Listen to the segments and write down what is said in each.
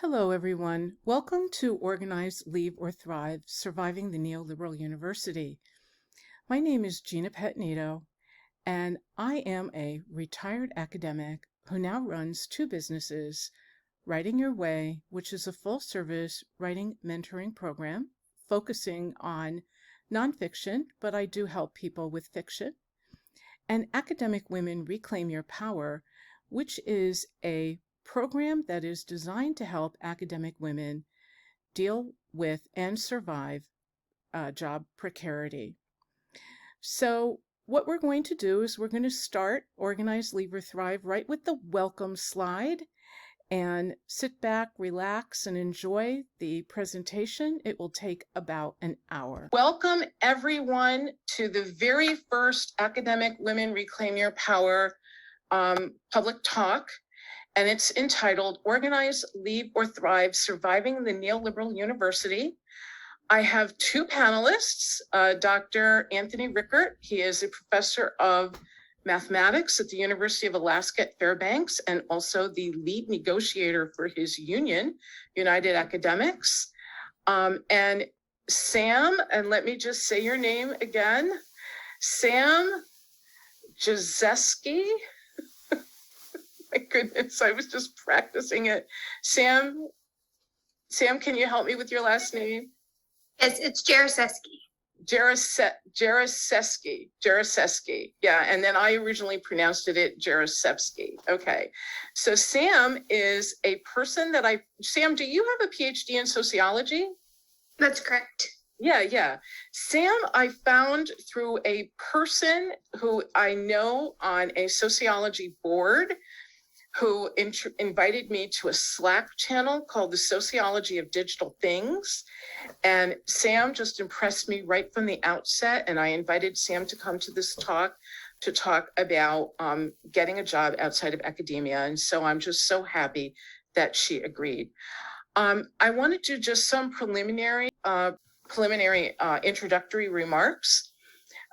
Hello, everyone. Welcome to Organize, Leave, or Thrive, Surviving the Neoliberal University. My name is Gina Petnito, and I am a retired academic who now runs two businesses, Writing Your Way, which is a full-service writing mentoring program focusing on nonfiction, but I do help people with fiction, and Academic Women Reclaim Your Power, which is a program that is designed to help academic women deal with and survive job precarity. So what we're going to do is we're going to start Organize, Leave, or Thrive right with the welcome slide and sit back, relax, and enjoy the presentation. It will take about an hour. Welcome everyone to the very first Academic Women Reclaim Your Power public talk. And it's entitled Organize, Leave, or Thrive, Surviving the Neoliberal University. I have two panelists, Dr. Anthony Rickert. He is a professor of mathematics at the University of Alaska at Fairbanks and also the lead negotiator for his union, United Academics. And Sam, and let me just say your name again, Sam Jazeski. My goodness, I was just practicing it. Sam, can you help me with your last name? Yes, it's Jaroszewski. Jaroszewski. Yeah, and then I originally pronounced it Jaroszewski. Okay, so Sam is a person that Sam, do you have a PhD in sociology? That's correct. Yeah. Sam, I found through a person who I know on a sociology board who invited me to a Slack channel called the Sociology of Digital Things. And Sam just impressed me right from the outset. And I invited Sam to come to this talk to talk about getting a job outside of academia. And so I'm just so happy that she agreed. I want to do just some preliminary introductory remarks.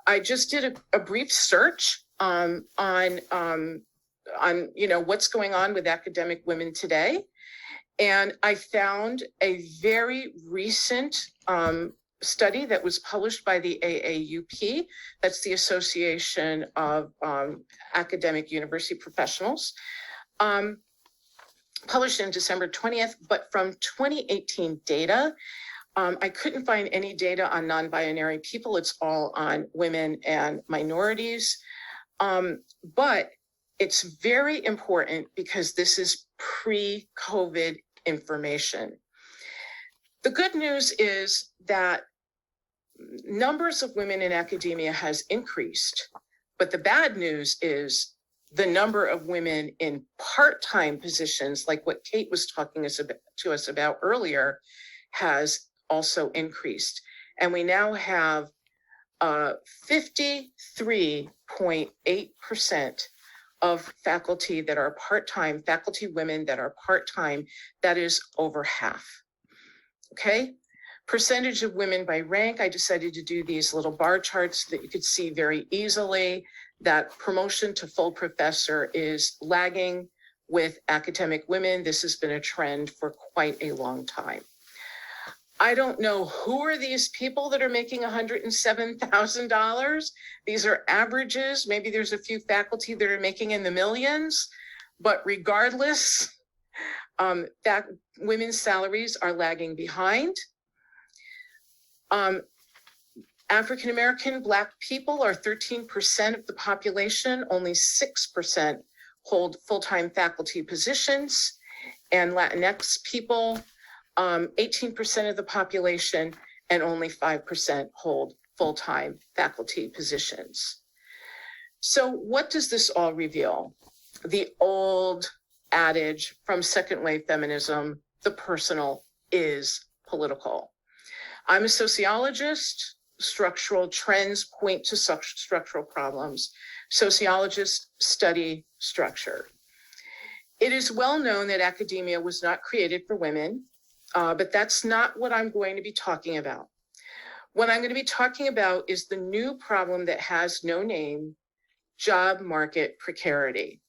I just did a brief search on what's going on with academic women today. And I found a very recent study that was published by the AAUP, that's the Association of Academic University Professionals, published in December 20th, but from 2018 data. I couldn't find any data on non-binary people. It's all on women and minorities. But it's very important because this is pre-COVID information. The good news is that numbers of women in academia has increased, but the bad news is the number of women in part-time positions, like what Kate was talking to us about earlier, has also increased. And we now have 53.8% of faculty that are part-time, faculty women that are part-time, that is over half. Okay? Percentage of women by rank, I decided to do these little bar charts that you could see very easily that promotion to full professor is lagging with academic women. This has been a trend for quite a long time. I don't know who are these people that are making $107,000. These are averages. Maybe there's a few faculty that are making in the millions, but regardless, that women's salaries are lagging behind. African-American Black people are 13% of the population. Only 6% hold full-time faculty positions, and Latinx people, 18% of the population, and only 5% hold full-time faculty positions. So what does this all reveal? The old adage from second wave feminism, the personal is political. I'm a sociologist. Structural trends point to structural problems. Sociologists study structure. It is well known that academia was not created for women. But that's not what I'm going to be talking about. What I'm going to be talking about is the new problem that has no name, job market precarity.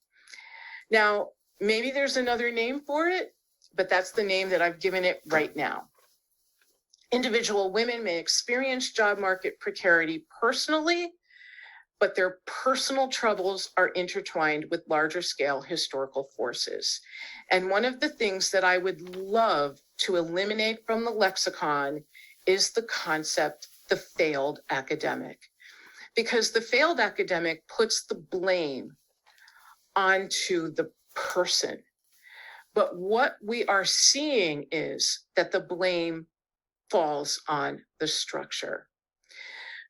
Now, maybe there's another name for it, but that's the name that I've given it right now. Individual women may experience job market precarity personally, but their personal troubles are intertwined with larger scale historical forces. And one of the things that I would love to eliminate from the lexicon is the concept, the failed academic. Because the failed academic puts the blame onto the person. But what we are seeing is that the blame falls on the structure.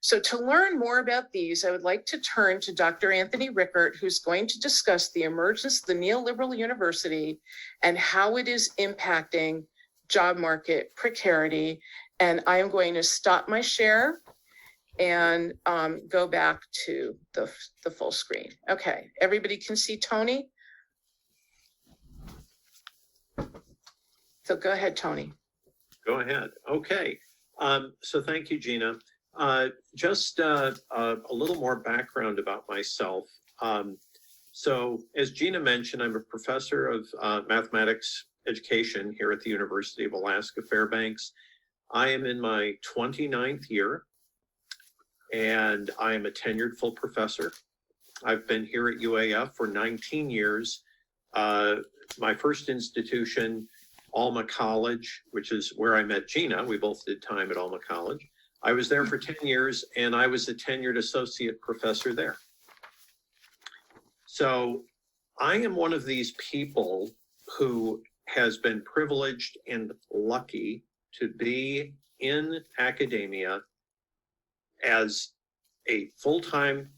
So to learn more about these, I would like to turn to Dr. Anthony Rickert, who's going to discuss the emergence of the neoliberal university and how it is impacting job market precarity. And I am going to stop my share and go back to the full screen. Okay, everybody can see Tony? So go ahead, Tony. Go ahead. Okay. So thank you, Gina. Just a little more background about myself. So as Gina mentioned, I'm a professor of mathematics education here at the University of Alaska Fairbanks. I am in my 29th year, and I am a tenured full professor. I've been here at UAF for 19 years. My first institution, Alma College, which is where I met Gina. We both did time at Alma College. I was there for 10 years, and I was a tenured associate professor there. So I am one of these people who has been privileged and lucky to be in academia as a full-time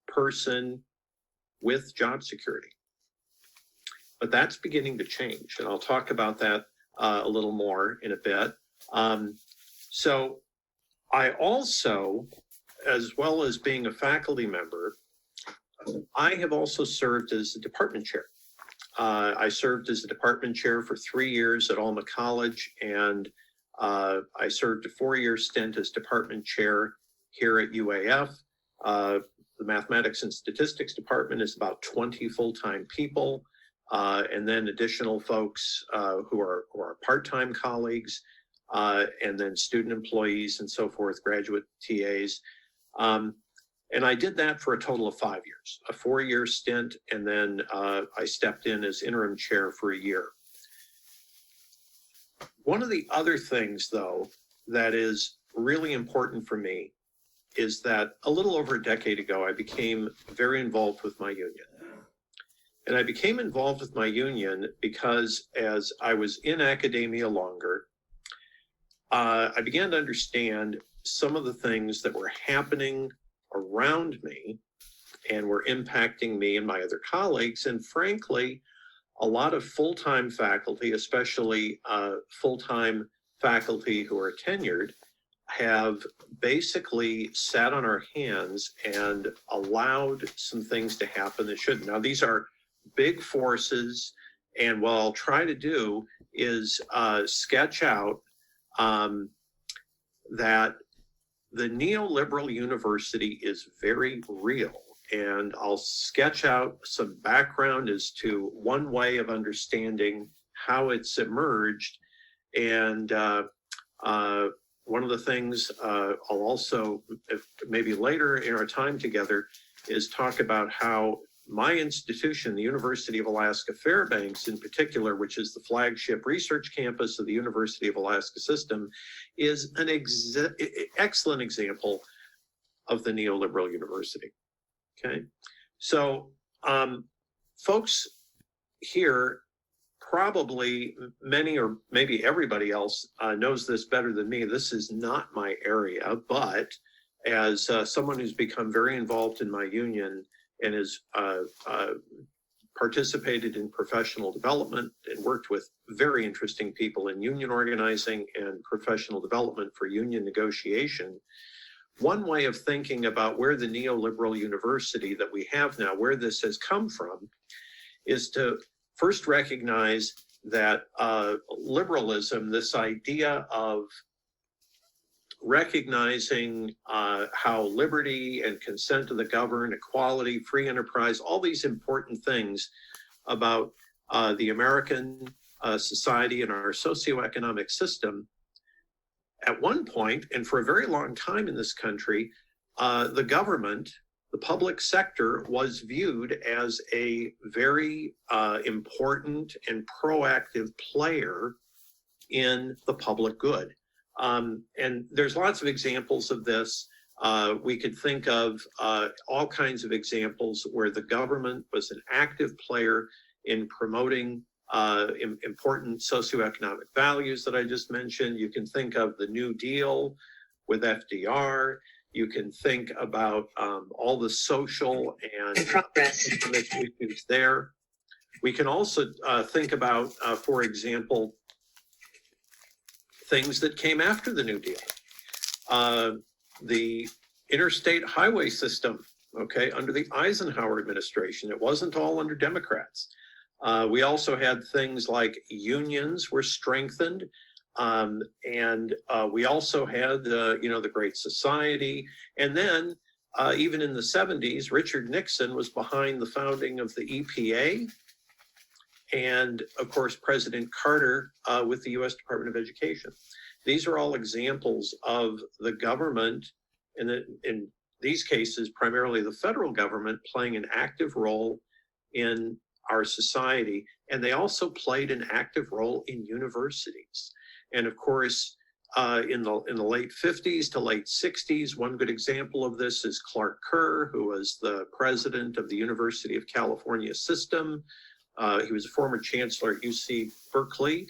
person with job security. But that's beginning to change, and I'll talk about that a little more in a bit. So I also, as well as being a faculty member, I have also served as a department chair. I served as a department chair for 3 years at Alma College, and I served a 4-year stint as department chair here at UAF. The Mathematics and Statistics Department is about 20 full-time people, and then additional folks who are part-time colleagues, and then student employees and so forth, graduate TAs. And I did that for a total of 5 years, a 4-year stint, and then I stepped in as interim chair for a year. One of the other things, though, that is really important for me is that a little over a decade ago, I became very involved with my union. And I became involved with my union because as I was in academia longer, I began to understand some of the things that were happening around me and were impacting me and my other colleagues. And frankly, a lot of full-time faculty, especially full-time faculty who are tenured, have basically sat on our hands and allowed some things to happen that shouldn't. Now, these are big forces, and what I'll try to do is sketch out that the neoliberal university is very real. And I'll sketch out some background as to one way of understanding how it's emerged. And one of the things I'll also, maybe later in our time together, is talk about how my institution, the University of Alaska Fairbanks in particular, which is the flagship research campus of the University of Alaska system, is an excellent example of the neoliberal university. Okay, so folks here, probably many or maybe everybody else knows this better than me. This is not my area, but as someone who's become very involved in my union and has participated in professional development and worked with very interesting people in union organizing and professional development for union negotiation, one way of thinking about where the neoliberal university that we have now, where this has come from, is to first recognize that liberalism, this idea of recognizing how liberty and consent of the governed, equality, free enterprise, all these important things about the American society and our socioeconomic system, at one point, and for a very long time in this country, the government, the public sector, was viewed as a very important and proactive player in the public good. And there's lots of examples of this. We could think of all kinds of examples where the government was an active player in promoting important socioeconomic values that I just mentioned. You can think of the New Deal with FDR. You can think about all the social and economic issues there. We can also think about, for example, things that came after the New Deal. The interstate highway system, okay, under the Eisenhower administration. It wasn't all under Democrats. We also had things like unions were strengthened. And we also had, the Great Society. And then even in the 70s, Richard Nixon was behind the founding of the EPA. And of course, President Carter with the US Department of Education. These are all examples of the government, and in these cases, primarily the federal government, playing an active role in our society. And they also played an active role in universities. And of course, in the late 50s to late 60s, one good example of this is Clark Kerr, who was the president of the University of California system. He was a former chancellor at UC Berkeley.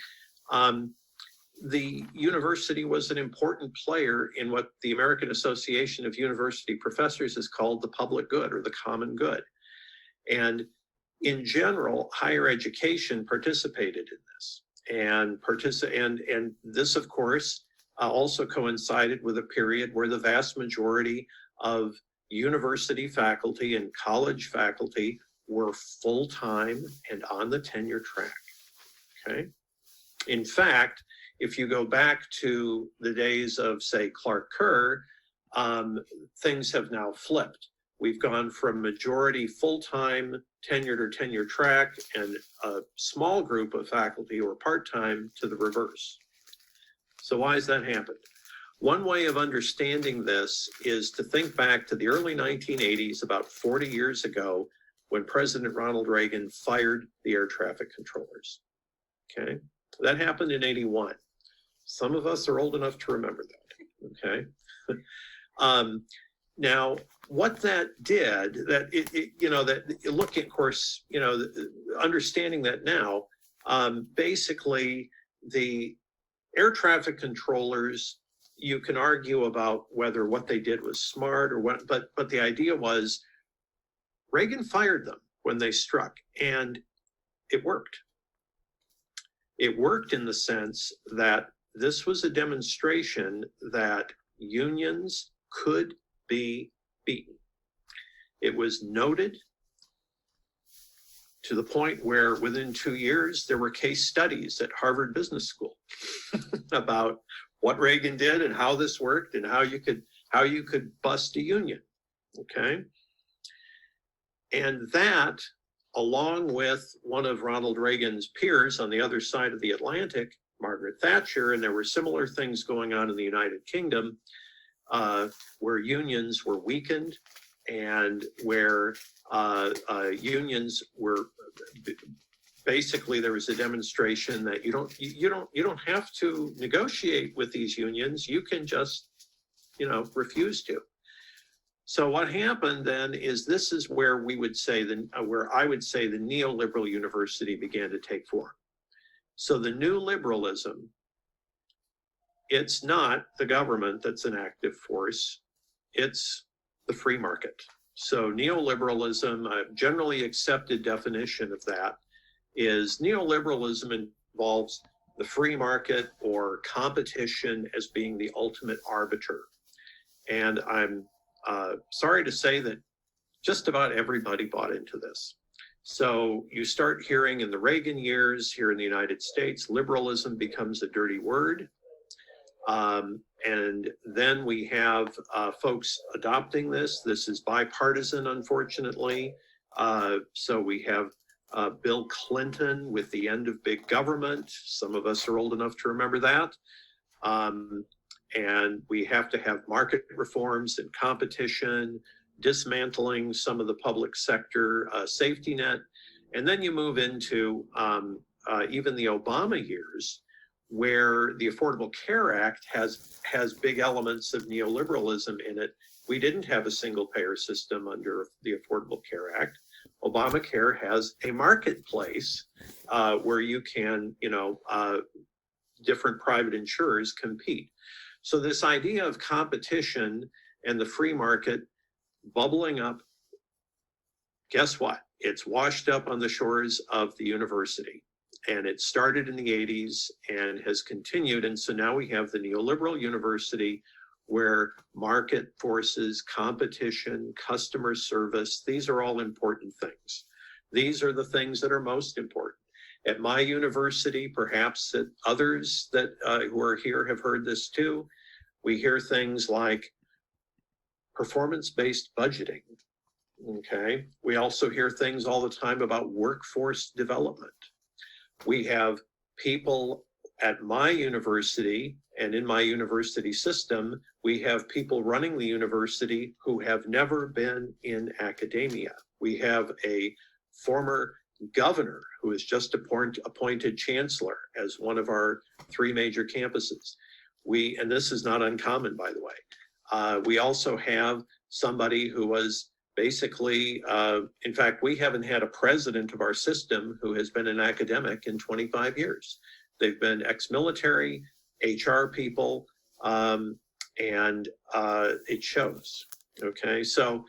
The university was an important player in what the American Association of University Professors has called the public good or the common good. And in general, higher education participated in this. And this, of course, also coincided with a period where the vast majority of university faculty and college faculty were full-time and on the tenure track, okay? In fact, if you go back to the days of, say, Clark Kerr, things have now flipped. We've gone from majority full-time tenured or tenure track and a small group of faculty who are part-time to the reverse. So why has that happened? One way of understanding this is to think back to the early 1980s, about 40 years ago, when President Ronald Reagan fired the air traffic controllers, okay? That happened in 81. Some of us are old enough to remember that, okay? Now, what that did, look at, of course, understanding that now, basically the air traffic controllers, you can argue about whether what they did was smart or what, but the idea was Reagan fired them when they struck, and it worked. It worked in the sense that this was a demonstration that unions could be beaten. It was noted to the point where within 2 years, there were case studies at Harvard Business School about what Reagan did and how this worked and how you could bust a union, okay? And that, along with one of Ronald Reagan's peers on the other side of the Atlantic, Margaret Thatcher, and there were similar things going on in the United Kingdom, where unions were weakened and where unions were basically, there was a demonstration that you don't have to negotiate with these unions. You can just, refuse to. So what happened then is this is where we would say where I would say the neoliberal university began to take form. So the new liberalism, it's not the government that's an active force, it's the free market. So neoliberalism, a generally accepted definition of that is neoliberalism involves the free market or competition as being the ultimate arbiter. And I'm sorry to say that just about everybody bought into this. So you start hearing in the Reagan years here in the United States, liberalism becomes a dirty word. And then we have folks adopting this. This is bipartisan, unfortunately. So we have Bill Clinton with the end of big government. Some of us are old enough to remember that. And we have to have market reforms and competition, dismantling some of the public sector safety net. And then you move into even the Obama years, where the Affordable Care Act has big elements of neoliberalism in it. We didn't have a single payer system under the Affordable Care Act. Obamacare has a marketplace where you can, different private insurers compete. So this idea of competition and the free market bubbling up, guess what? It's washed up on the shores of the university. And it started in the 80s and has continued. And so now we have the neoliberal university where market forces, competition, customer service, these are all important things. These are the things that are most important. At my university, perhaps at others that who are here have heard this too, we hear things like performance-based budgeting. Okay. We also hear things all the time about workforce development. We have people at my university and in my university system, we have people running the university who have never been in academia. We have a former governor who is just appointed chancellor as one of our 3 major campuses. And this is not uncommon, by the way. We also have somebody who was basically, in fact, we haven't had a president of our system who has been an academic in 25 years. They've been ex-military, HR people, and it shows. Okay, so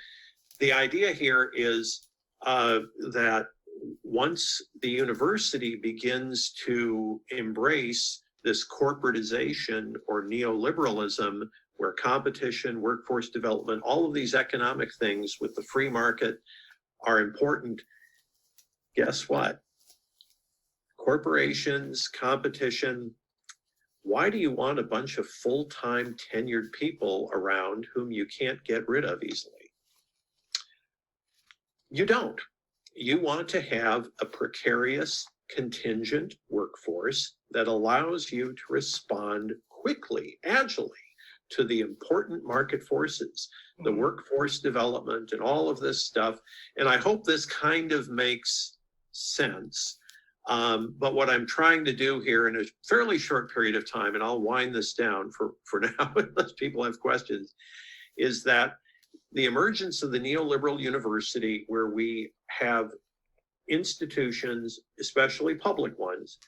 the idea here is that once the university begins to embrace this corporatization or neoliberalism, where competition, workforce development, all of these economic things with the free market are important, guess what? Corporations, competition, why do you want a bunch of full-time tenured people around whom you can't get rid of easily? You don't. You want to have a precarious contingent workforce that allows you to respond quickly, agilely to the important market forces, the workforce development and all of this stuff. And I hope this kind of makes sense. But what I'm trying to do here in a fairly short period of time, and I'll wind this down for now, unless people have questions, is that the emergence of the neoliberal university, where we have institutions, especially public ones,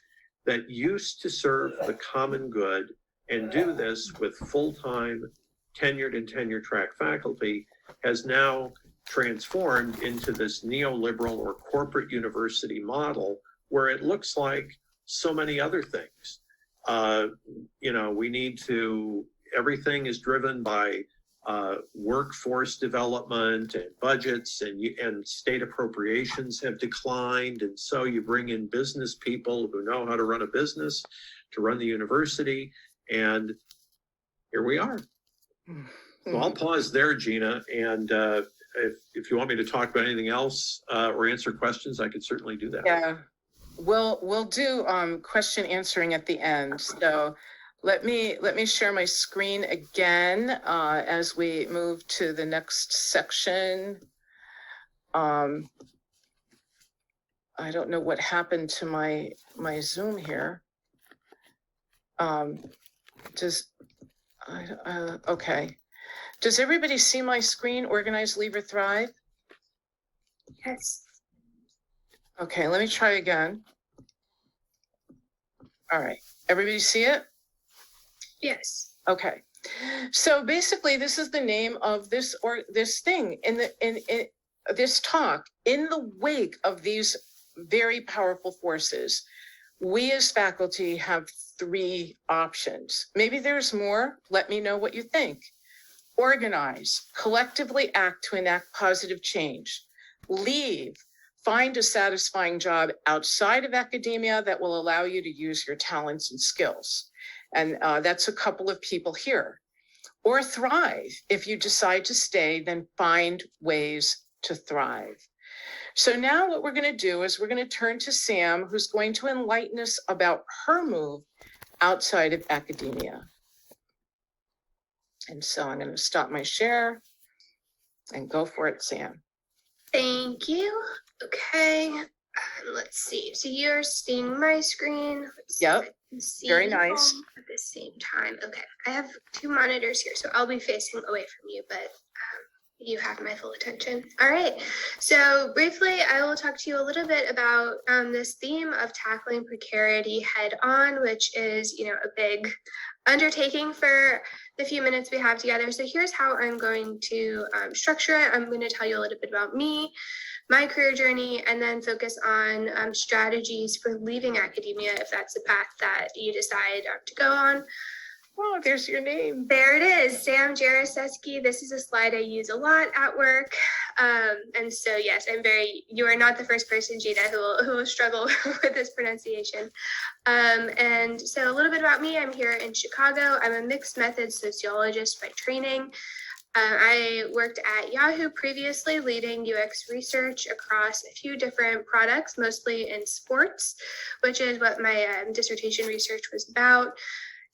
that used to serve the common good and do this with full-time tenured and tenure-track faculty, has now transformed into this neoliberal or corporate university model where it looks like so many other things. We need to, everything is driven by workforce development and budgets, and state appropriations have declined. And so you bring in business people who know how to run a business to run the university. And here we are. So I'll pause there, Gina. And if you want me to talk about anything else or answer questions, I could certainly do that. Yeah, we'll do question answering at the end. So let me share my screen again as we move to the next section. I don't know what happened to my Zoom here. Okay. Does everybody see my screen, Organize, Leave, or Thrive? Yes. Okay, let me try again. All right, everybody see it? Yes. Okay. So basically, this is the name of this thing in this talk. In the wake of these very powerful forces, we as faculty have 3 options. Maybe there's more. Let me know what you think. Organize, collectively act to enact positive change. Leave, find a satisfying job outside of academia that will allow you to use your talents and skills. And that's a couple of people here. Or thrive. If you decide to stay, then find ways to thrive. So now what we're going to do is we're going to turn to Sam, who's going to enlighten us about her move outside of academia. And so I'm going to stop my share and go for it, Sam. Thank you. Okay. Let's see. So you're seeing my screen. Yep. Very nice. At the same time. Okay. I have two monitors here, so I'll be facing away from you, but you have my full attention. All right. So briefly, I will talk to you a little bit about this theme of tackling precarity head on, which is, a big undertaking for the few minutes we have together. So here's how I'm going to structure it. I'm going to tell you a little bit about me, my career journey, and then focus on strategies for leaving academia if that's the path that you decide to go on. Oh, there's your name. There it is, Sam Jaroszewski. This is a slide I use a lot at work. And so, yes, you are not the first person, Gina, who will struggle with this pronunciation. And so a little bit about me, I'm here in Chicago. I'm a mixed methods sociologist by training. I worked at Yahoo previously, leading UX research across a few different products, mostly in sports, which is what my dissertation research was about.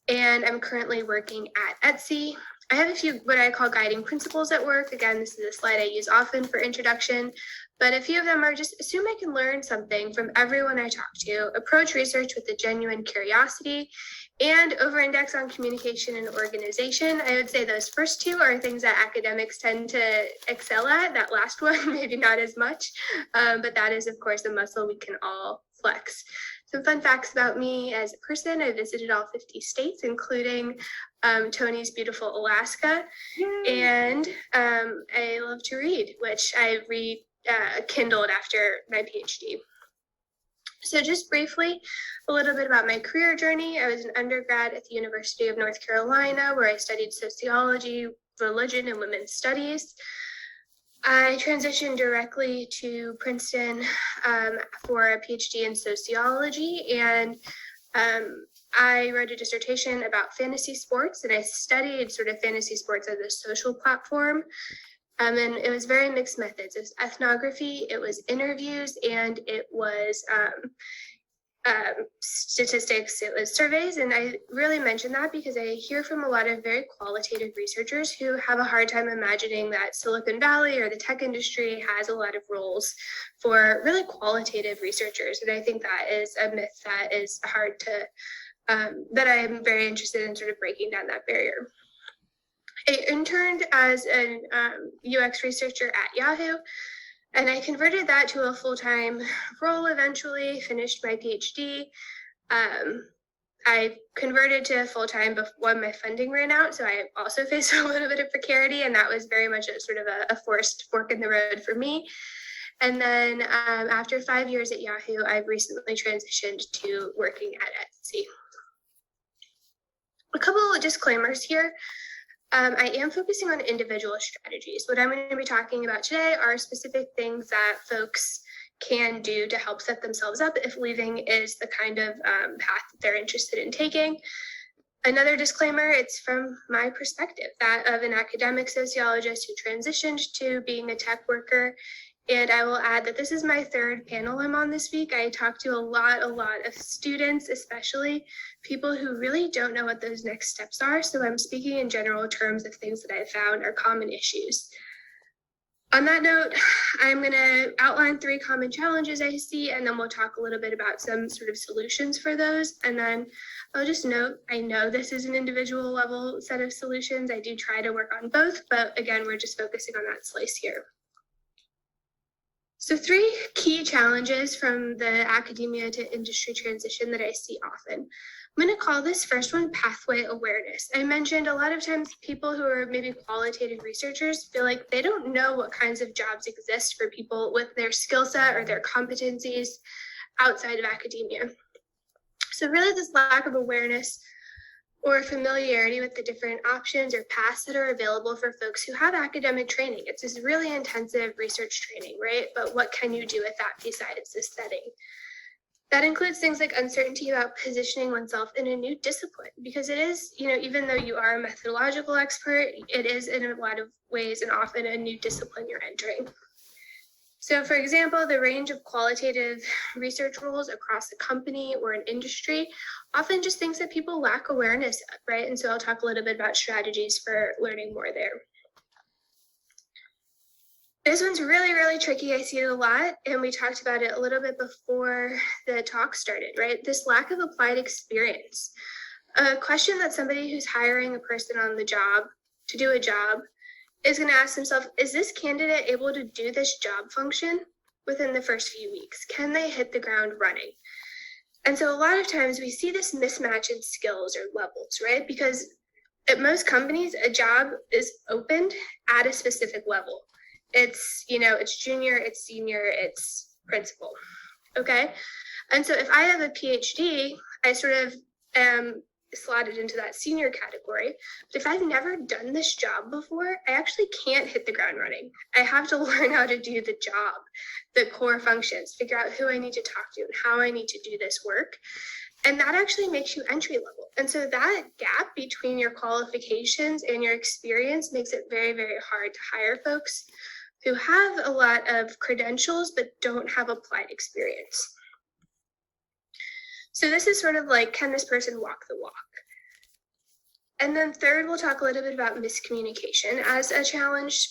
And I'm currently working at Etsy. I have a few what I call guiding principles at work. Again, this is a slide I use often for introduction, but a few of them are just assume I can learn something from everyone I talk to, approach research with a genuine curiosity, and over-index on communication and organization. I would say those first two are things that academics tend to excel at. That last one, maybe not as much, but that is, of course, a muscle we can all flex. Some fun facts about me as a person: I visited all 50 states, including Tony's beautiful Alaska. Yay. And I love to read, which I rekindled after my PhD. So just briefly, a little bit about my career journey. I was an undergrad at the University of North Carolina, where I studied sociology, religion, and women's studies. I transitioned directly to Princeton for a PhD in sociology, and I wrote a dissertation about fantasy sports, and I studied sort of fantasy sports as a social platform. And it was very mixed methods. It was ethnography, it was interviews, and it was statistics, it was surveys. And I really mention that because I hear from a lot of very qualitative researchers who have a hard time imagining that Silicon Valley or the tech industry has a lot of roles for really qualitative researchers. And I think that is a myth that is hard to, that I'm very interested in sort of breaking down that barrier. I interned as an UX researcher at Yahoo, and I converted that to a full-time role eventually, finished my PhD. I converted to full-time when my funding ran out, so I also faced a little bit of precarity, and that was very much a sort of a forced fork in the road for me. And then after 5 years at Yahoo, I've recently transitioned to working at Etsy. A couple of disclaimers here. I am focusing on individual strategies. What I'm going to be talking about today are specific things that folks can do to help set themselves up if leaving is the kind of path that they're interested in taking. Another disclaimer, it's from my perspective, that of an academic sociologist who transitioned to being a tech worker. And I will add that this is my third panel I'm on this week. I talked to a lot of students, especially people who really don't know what those next steps are. So I'm speaking in general terms of things that I've found are common issues. On that note, I'm going to outline 3 common challenges I see, and then we'll talk a little bit about some sort of solutions for those. And then I'll just note, I know this is an individual level set of solutions. I do try to work on both, but again, we're just focusing on that slice here. So 3 key challenges from the academia to industry transition that I see often. I'm going to call this first one pathway awareness. I mentioned a lot of times people who are maybe qualitative researchers feel like they don't know what kinds of jobs exist for people with their skill set or their competencies outside of academia. So really this lack of awareness or familiarity with the different options or paths that are available for folks who have academic training. It's this really intensive research training, right? But what can you do with that besides this setting? That includes things like uncertainty about positioning oneself in a new discipline, because it is, even though you are a methodological expert, it is in a lot of ways and often a new discipline you're entering. So for example, the range of qualitative research roles across a company or an industry often just things that people lack awareness of, right? And so I'll talk a little bit about strategies for learning more there. This one's really, really tricky. I see it a lot, and we talked about it a little bit before the talk started, right? This lack of applied experience. A question that somebody who's hiring a person on the job to do a job is going to ask themselves, is this candidate able to do this job function within the first few weeks? Can they hit the ground running? And so a lot of times we see this mismatch in skills or levels, right? Because at most companies, a job is opened at a specific level. It's, it's junior, it's senior, it's principal, okay? And so if I have a PhD, I sort of am slotted into that senior category. But if I've never done this job before, I actually can't hit the ground running. I have to learn how to do the job, the core functions, figure out who I need to talk to and how I need to do this work. And that actually makes you entry level. And so that gap between your qualifications and your experience makes it very, very hard to hire folks who have a lot of credentials but don't have applied experience. So this is sort of like, can this person walk the walk? And then third, we'll talk a little bit about miscommunication as a challenge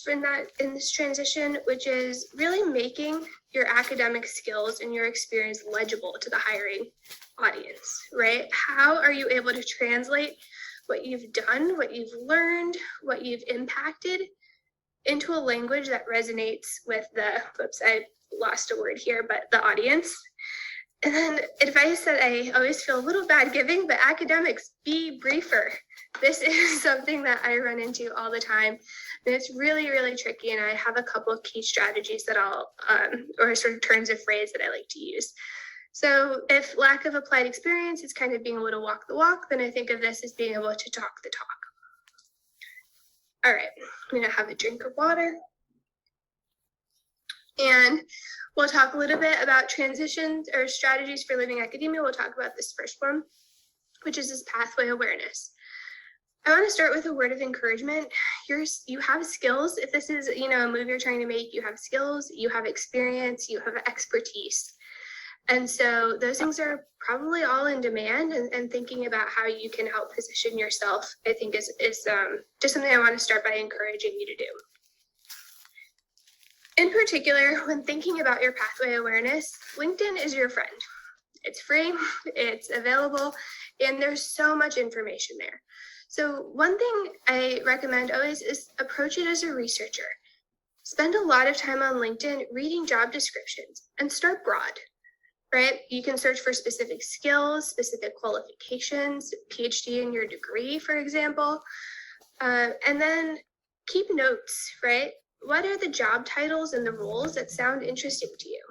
in this transition, which is really making your academic skills and your experience legible to the hiring audience, right? How are you able to translate what you've done, what you've learned, what you've impacted into a language that resonates with I lost a word here, but the audience. And then advice that I always feel a little bad giving, but academics, be briefer. This is something that I run into all the time, and it's really, really tricky. And I have a couple of key strategies that or sort of turns of phrase that I like to use. So if lack of applied experience is kind of being able to walk the walk, then I think of this as being able to talk the talk. All right, I'm gonna have a drink of water. And we'll talk a little bit about transitions or strategies for living academia. We'll talk about this first one, which is this pathway awareness. I want to start with a word of encouragement. You have skills. If this is, a move you're trying to make, you have skills, you have experience, you have expertise. And so those things are probably all in demand, and thinking about how you can help position yourself, I think is just something I want to start by encouraging you to do. In particular, when thinking about your pathway awareness, LinkedIn is your friend. It's free, it's available, and there's so much information there. So one thing I recommend always is approach it as a researcher. Spend a lot of time on LinkedIn reading job descriptions and start broad, right? You can search for specific skills, specific qualifications, PhD in your degree, for example, and then keep notes, right? What are the job titles and the roles that sound interesting to you?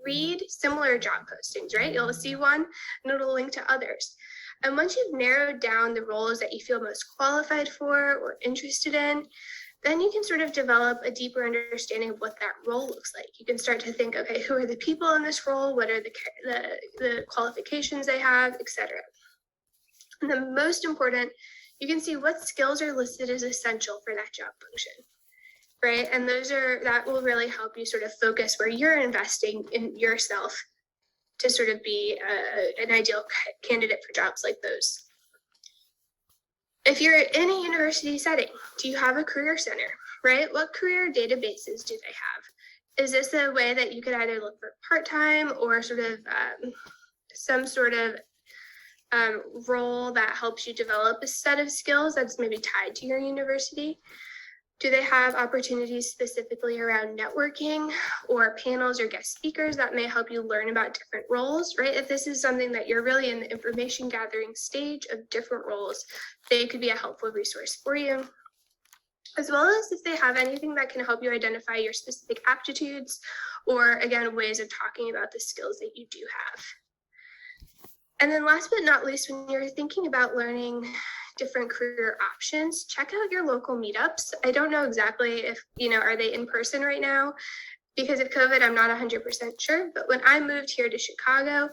Read similar job postings, right? You'll see one and it'll link to others. And once you've narrowed down the roles that you feel most qualified for or interested in, then you can sort of develop a deeper understanding of what that role looks like. You can start to think, okay, who are the people in this role? What are the qualifications they have, etc. And the most important, you can see what skills are listed as essential for that job function. Right, and that will really help you sort of focus where you're investing in yourself to sort of be an ideal candidate for jobs like those. If you're in a university setting, do you have a career center, right? What career databases do they have? Is this a way that you could either look for part-time or sort of some sort of role that helps you develop a set of skills that's maybe tied to your university? Do they have opportunities specifically around networking or panels or guest speakers that may help you learn about different roles, right? If this is something that you're really in the information gathering stage of different roles, they could be a helpful resource for you. As well as if they have anything that can help you identify your specific aptitudes or, again, ways of talking about the skills that you do have. And then last but not least, when you're thinking about learning different career options, check out your local meetups. I don't know exactly if, are they in person right now? Because of COVID, I'm not 100% sure. But when I moved here to Chicago,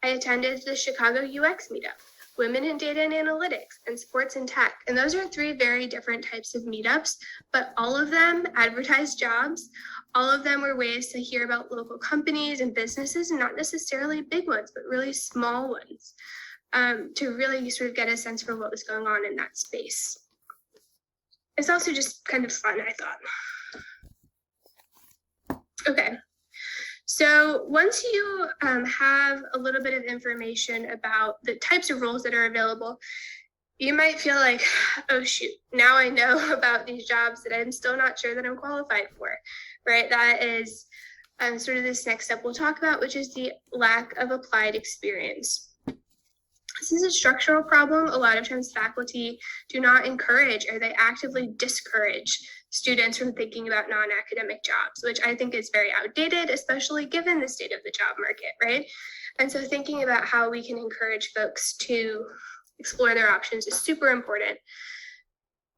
I attended the Chicago UX meetup. women in data and analytics, and sports and tech. And those are three very different types of meetups, but all of them advertise jobs. All of them were ways to hear about local companies and businesses, and not necessarily big ones, but really small ones, to really sort of get a sense for what was going on in that space. It's also just kind of fun, I thought. Okay. So once you have a little bit of information about the types of roles that are available, you might feel like, oh shoot, now I know about these jobs that I'm still not sure that I'm qualified for, right? That is sort of this next step we'll talk about, which is the lack of applied experience. This is a structural problem. A lot of times faculty do not encourage, or they actively discourage students from thinking about non-academic jobs, which I think is very outdated, especially given the state of the job market, right? And so thinking about how we can encourage folks to explore their options is super important.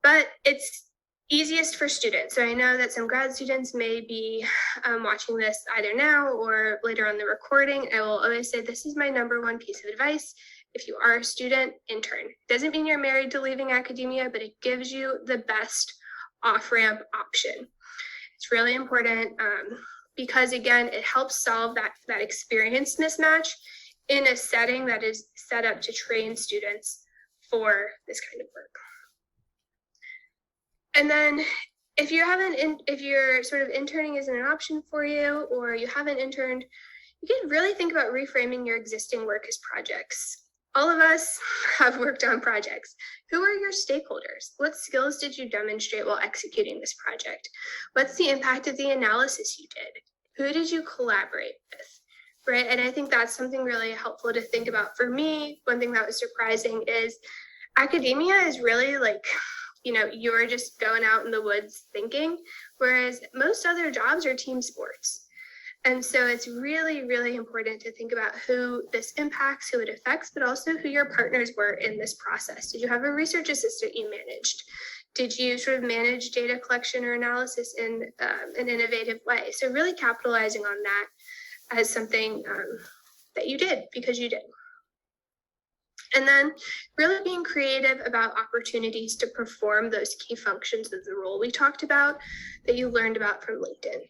But it's easiest for students. So I know that some grad students may be watching this either now or later on the recording. I will always say this is my number one piece of advice. If you are a student, intern. Doesn't mean you're married to leaving academia, but it gives you the best off-ramp option. It's really important because, again, it helps solve that experience mismatch in a setting that is set up to train students for this kind of work. And then if you're sort of interning isn't an option for you, or you haven't interned, you can really think about reframing your existing work as projects. All of us have worked on projects. Who are your stakeholders? What skills did you demonstrate while executing this project? What's the impact of the analysis you did? Who did you collaborate with? Right? And I think that's something really helpful to think about. For me, one thing that was surprising is academia is really like, you're just going out in the woods thinking, whereas most other jobs are team sports. And so it's really, really important to think about who this impacts, who it affects, but also who your partners were in this process. Did you have a research assistant you managed? Did you sort of manage data collection or analysis in an innovative way? So really capitalizing on that as something that you did because you did. And then really being creative about opportunities to perform those key functions of the role we talked about that you learned about from LinkedIn.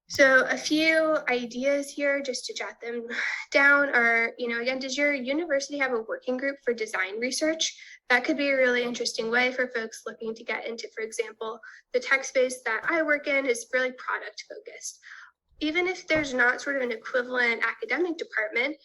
So a few ideas here, just to jot them down, are, again, does your university have a working group for design research? That could be a really interesting way for folks looking to get into, for example, the tech space that I work in is really product focused. Even if there's not sort of an equivalent academic department,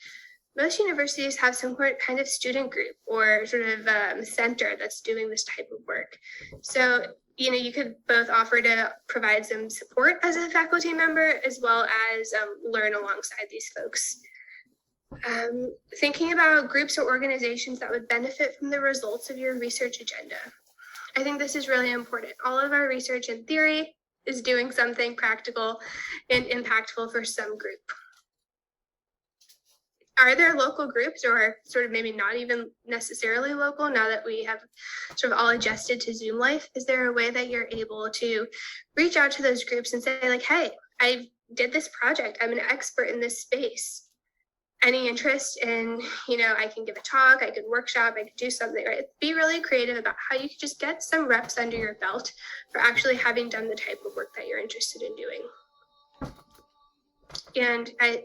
most universities have some kind of student group or sort of center that's doing this type of work. So you could both offer to provide some support as a faculty member, as well as learn alongside these folks. Thinking about groups or organizations that would benefit from the results of your research agenda. I think this is really important. All of our research in theory is doing something practical and impactful for some group. Are there local groups, or sort of maybe not even necessarily local now that we have sort of all adjusted to Zoom life? Is there a way that you're able to reach out to those groups and say like, hey, I did this project. I'm an expert in this space. Any interest in, I can give a talk, I could workshop, I could do something, right? Be really creative about how you could just get some reps under your belt for actually having done the type of work that you're interested in doing. And I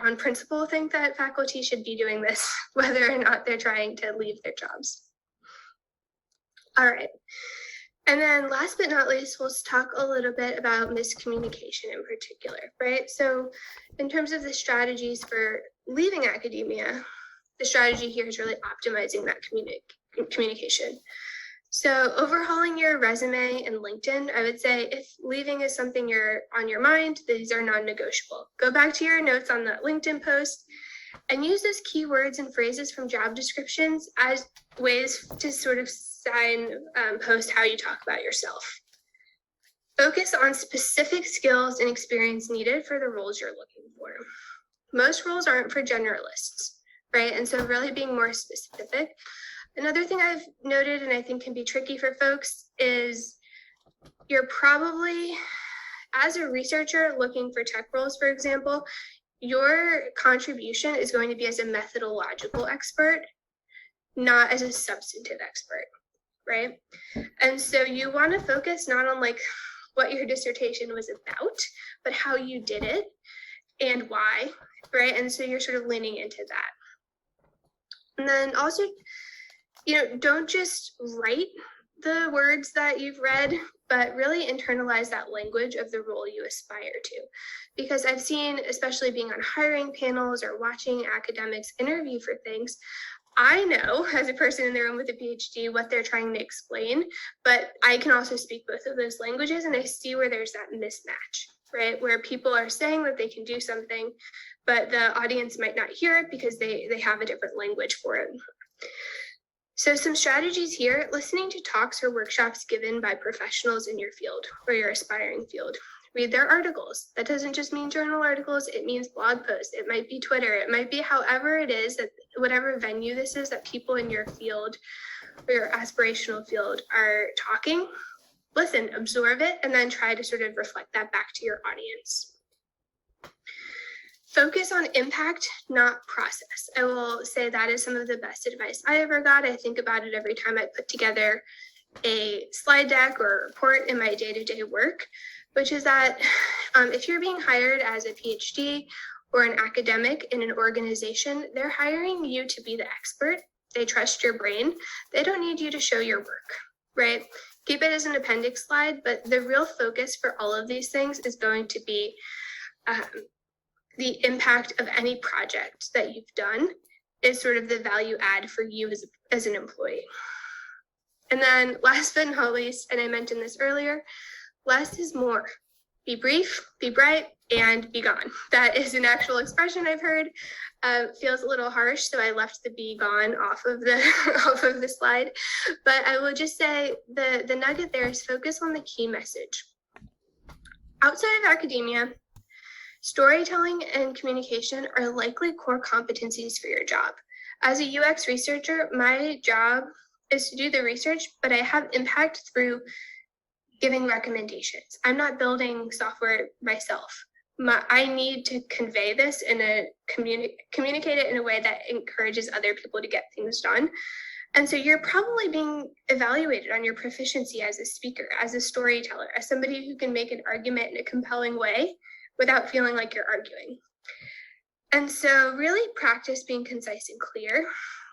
on principle, think that faculty should be doing this, whether or not they're trying to leave their jobs. All right. And then last but not least, we'll talk a little bit about miscommunication in particular, right? So in terms of the strategies for leaving academia, the strategy here is really optimizing that communication. So overhauling your resume and LinkedIn, I would say if leaving is something you're on your mind, these are non-negotiable. Go back to your notes on that LinkedIn post and use those keywords and phrases from job descriptions as ways to sort of post how you talk about yourself. Focus on specific skills and experience needed for the roles you're looking for. Most roles aren't for generalists, right? And so really being more specific. Another thing I've noted, and I think can be tricky for folks, is you're probably, as a researcher looking for tech roles, for example, your contribution is going to be as a methodological expert not as a substantive expert, right? And so you want to focus not on like what your dissertation was about, but how you did it and why, right? And so you're sort of leaning into that. And then also, don't just write the words that you've read, but really internalize that language of the role you aspire to. Because I've seen, especially being on hiring panels or watching academics interview for things, I know as a person in the room with a PhD what they're trying to explain, but I can also speak both of those languages, and I see where there's that mismatch, right? Where people are saying that they can do something, but the audience might not hear it because they have a different language for it. So some strategies here: listening to talks or workshops given by professionals in your field or your aspiring field. Read their articles. That doesn't just mean journal articles, it means blog posts. It might be Twitter. It might be however it is, that whatever venue this is that people in your field or your aspirational field are talking. Listen, absorb it, and then try to sort of reflect that back to your audience. Focus on impact, not process. I will say that is some of the best advice I ever got. I think about it every time I put together a slide deck or a report in my day-to-day work, which is that if you're being hired as a PhD or an academic in an organization, they're hiring you to be the expert. They trust your brain. They don't need you to show your work, right? Keep it as an appendix slide, but the real focus for all of these things is going to be the impact of any project that you've done is sort of the value add for you as an employee. And then last but not least, and I mentioned this earlier, less is more. Be brief, be bright, and be gone. That is an actual expression I've heard. Feels a little harsh, so I left the be gone off of the slide. But I will just say the nugget there is focus on the key message. Outside of academia, storytelling and communication are likely core competencies for your job. As a UX researcher, my job is to do the research, but I have impact through giving recommendations. I'm not building software myself. I need to convey this in communicate it in a way that encourages other people to get things done. And so you're probably being evaluated on your proficiency as a speaker, as a storyteller, as somebody who can make an argument in a compelling way without feeling like you're arguing. And so really practice being concise and clear.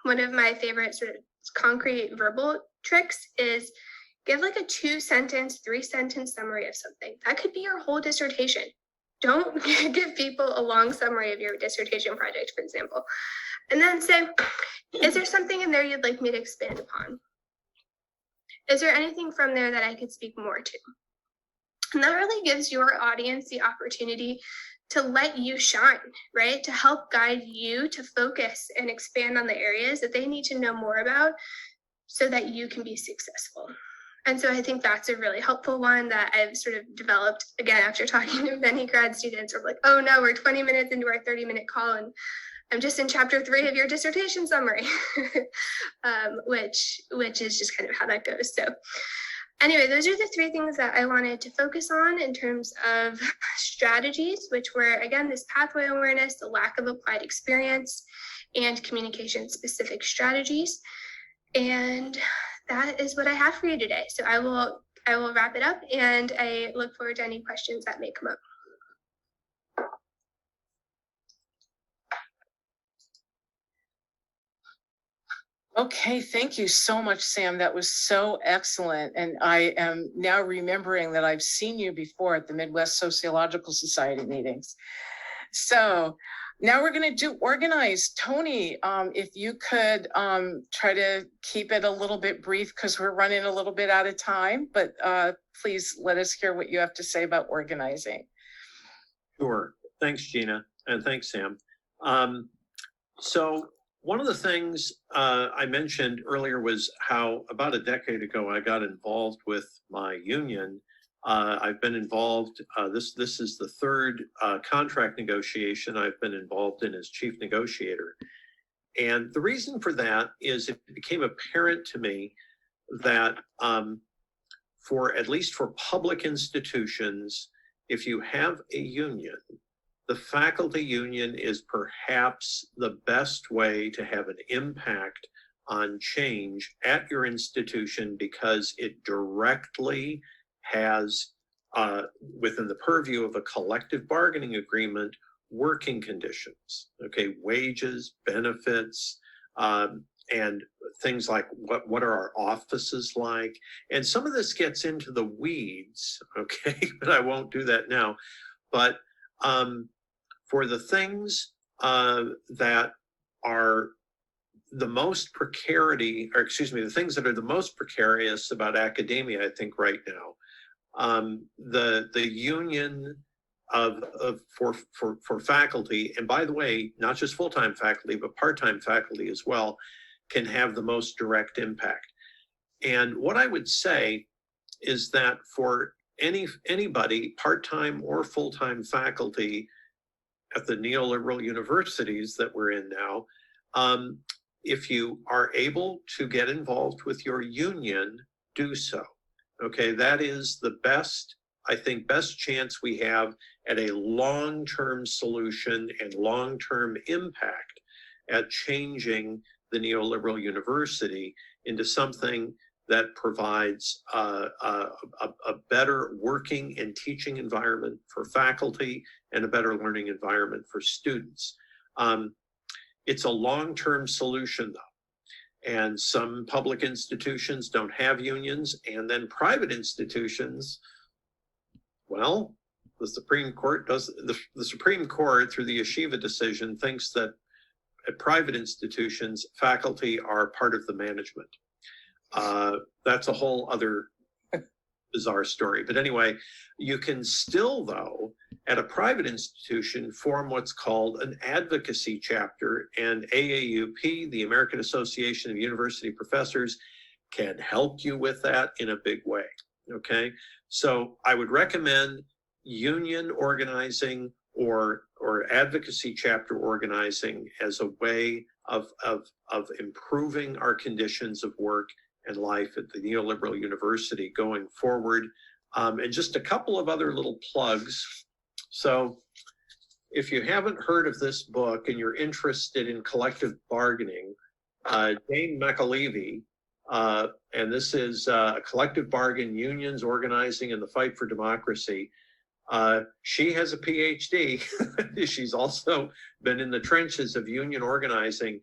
One of my favorite sort of concrete verbal tricks is give like a 2-sentence, 3-sentence summary of something. That could be your whole dissertation. Don't give people a long summary of your dissertation project, for example. And then say, is there something in there you'd like me to expand upon? Is there anything from there that I could speak more to? And that really gives your audience the opportunity to let you shine, right? To help guide you to focus and expand on the areas that they need to know more about so that you can be successful. And so I think that's a really helpful one that I've sort of developed, again, after talking to many grad students who are like, oh no, we're 20 minutes into our 30-minute call and I'm just in chapter 3 of your dissertation summary, which is just kind of how that goes. So anyway, those are the 3 things that I wanted to focus on in terms of strategies, which were, again, this pathway awareness, the lack of applied experience, and communication-specific strategies. And that is what I have for you today. So I will wrap it up, and I look forward to any questions that may come up. Okay, thank you so much, Sam. That was so excellent. And I am now remembering that I've seen you before at the Midwest Sociological Society meetings. So now we're going to do organized. Tony, if you could try to keep it a little bit brief because we're running a little bit out of time, but please let us hear what you have to say about organizing. Sure. Thanks, Gina, and thanks, Sam. So one of the things I mentioned earlier was how about a decade ago I got involved with my union. I've been involved, this is the 3rd contract negotiation I've been involved in as chief negotiator. And the reason for that is it became apparent to me that at least for public institutions, if you have a union, the faculty union is perhaps the best way to have an impact on change at your institution because it directly has, within the purview of a collective bargaining agreement, working conditions, okay, wages, benefits, and things like what are our offices like. And some of this gets into the weeds, okay, but I won't do that now. But for the things that are the most precarity, or excuse me, the things that are the most precarious about academia, I think right now, the union for faculty, and by the way, not just full-time faculty, but part-time faculty as well, can have the most direct impact. And what I would say is that for anybody, part-time or full-time faculty at the neoliberal universities that we're in now, if you are able to get involved with your union, do so. Okay, that is the best, I think, best chance we have at a long-term solution and long-term impact at changing the neoliberal university into something that provides a better working and teaching environment for faculty and a better learning environment for students. It's a long-term solution, though. And some public institutions don't have unions, and then private institutions, well, the Supreme Court does, the Supreme Court through the Yeshiva decision thinks that at private institutions, faculty are part of the management. That's a whole other bizarre story. But anyway, you can still, though, at a private institution, form what's called an advocacy chapter, and AAUP, the American Association of University Professors, can help you with that in a big way, okay? So I would recommend union organizing or advocacy chapter organizing as a way of improving our conditions of work and life at the neoliberal university going forward. And just a couple of other little plugs. So if you haven't heard of this book and you're interested in collective bargaining, Jane McAlevey, and this is Collective Bargain, Unions Organizing and the Fight for Democracy. She has a PhD. She's also been in the trenches of union organizing.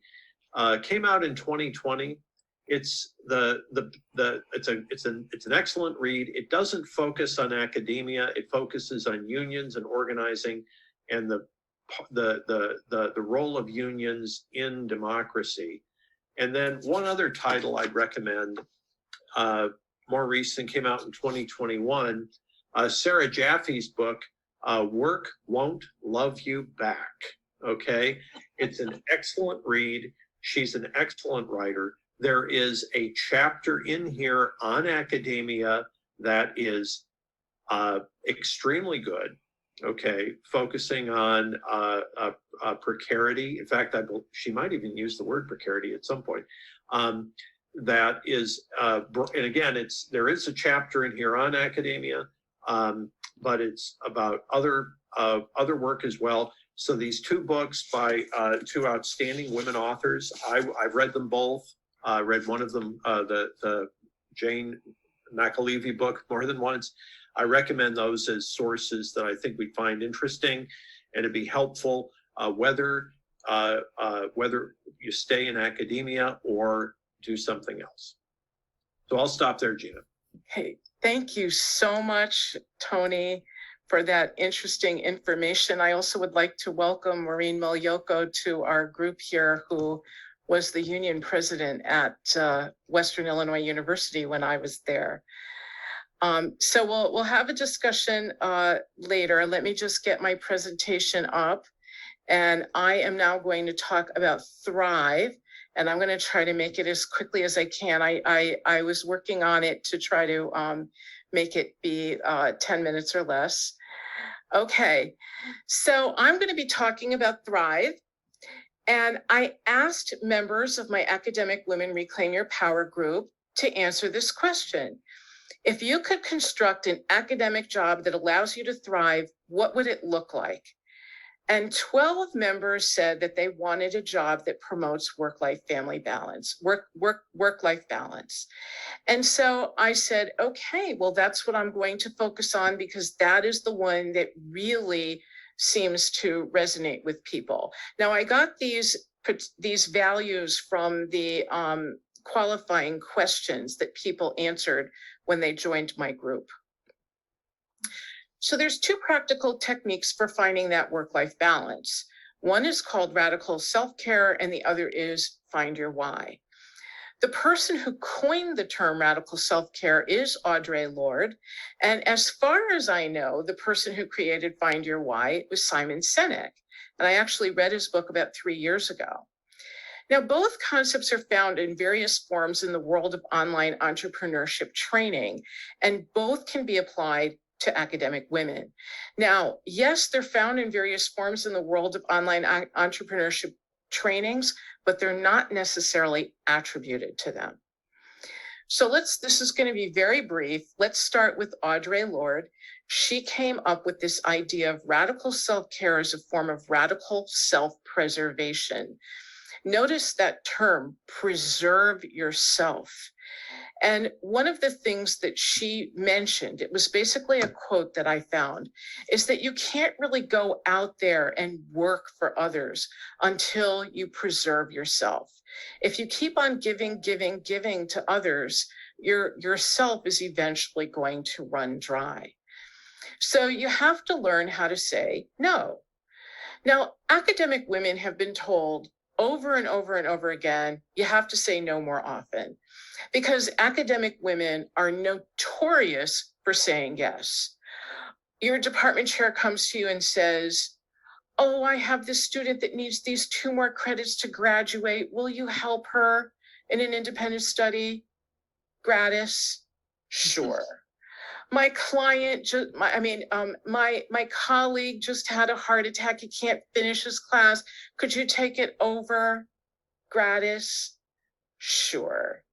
Came out in 2020. It's it's an excellent read. It doesn't focus on academia. It focuses on unions and organizing and the role of unions in democracy. And then one other title I'd recommend, more recent, came out in 2021, Sarah Jaffe's book, Work Won't Love You Back. Okay, it's an excellent read. She's an excellent writer. There is a chapter in here on academia that is extremely good, okay, focusing on precarity. In fact, she might even use the word precarity at some point. That is, and again, there is a chapter in here on academia, but it's about other work as well. So these two books by two outstanding women authors, I've read them both. I read one of them, the Jane McAlevey book, more than once. I recommend those as sources that I think we'd find interesting and it'd be helpful, whether you stay in academia or do something else. So I'll stop there, Gina. Hey, thank you so much, Tony, for that interesting information. I also would like to welcome Maureen Milyoko to our group here, who was the union president at Western Illinois University when I was there. So we'll have a discussion later. Let me just get my presentation up. And I am now going to talk about Thrive. And I'm going to try to make it as quickly as I can. I was working on it to try to make it be 10 minutes or less. Okay, so I'm going to be talking about Thrive. And I asked members of my Academic Women Reclaim Your Power group to answer this question. If you could construct an academic job that allows you to thrive, what would it look like? And 12 members said that they wanted a job that promotes work-life balance. And so I said, okay, well, that's what I'm going to focus on, because that is the one that really seems to resonate with people. Now, I got these values from the qualifying questions that people answered when they joined my group. So there's two practical techniques for finding that work-life balance. One is called radical self-care, and the other is find your why. The person who coined the term radical self-care is Audre Lorde. And as far as I know, the person who created Find Your Why was Simon Sinek. And I actually read his book about 3 years ago. Now, both concepts are found in various forms in the world of online entrepreneurship training, and both can be applied to academic women. Now, yes, they're found in various forms in the world of online entrepreneurship trainings, but they're not necessarily attributed to them. So this is going to be very brief. Let's start with Audre Lorde. She came up with this idea of radical self-care as a form of radical self-preservation. Notice that term, preserve yourself. And one of the things that she mentioned, it was basically a quote that I found, is that you can't really go out there and work for others until you preserve yourself. If you keep on giving to others, yourself is eventually going to run dry. So you have to learn how to say no. Now, academic women have been told over and over and over again, you have to say no more often, because academic women are notorious for saying yes. Your department chair comes to you and says, oh, I have this student that needs these 2 more credits to graduate. Will you help her in an independent study? Gratis? Sure. My client, my colleague just had a heart attack. He can't finish his class. Could you take it over? Gratis? Sure.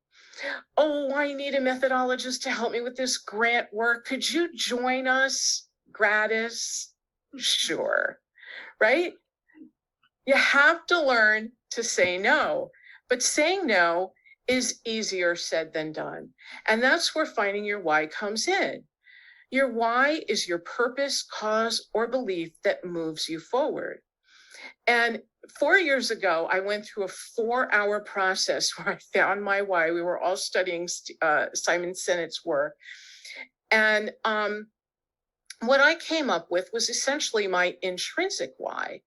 Oh, I need a methodologist to help me with this grant work. Could you join us? Gratis? Sure. Right? You have to learn to say no, but saying no is easier said than done. And that's where finding your why comes in. Your why is your purpose, cause, or belief that moves you forward. And 4 years ago, I went through a 4-hour process where I found my why. We were all studying Simon Sinek's work. And what I came up with was essentially my intrinsic why.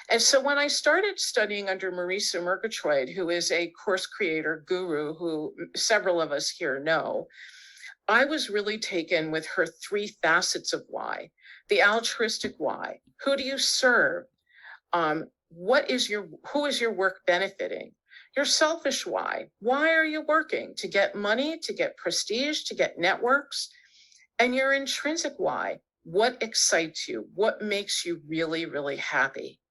And so when I started studying under Marisa Murgatroyd, who is a course creator guru who several of us here know, I was really taken with her 3 facets of why. The altruistic why. Who do you serve? Who is your work benefiting? Your selfish why. Why are you working? To get money, to get prestige, to get networks? And your intrinsic why. What excites you? What makes you really, really happy?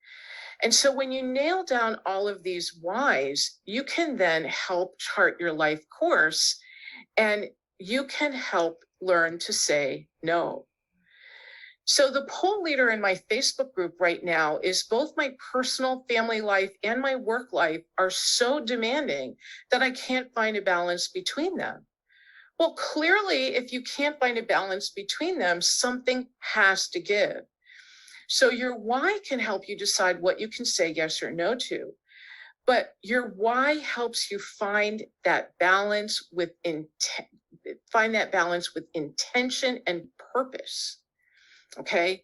And so when you nail down all of these whys, you can then help chart your life course, and you can help learn to say no. So the poll leader in my Facebook group right now is both my personal family life and my work life are so demanding that I can't find a balance between them. Well, clearly, if you can't find a balance between them, something has to give. So your why can help you decide what you can say yes or no to. But your why helps you find that balance with intention and purpose. Okay?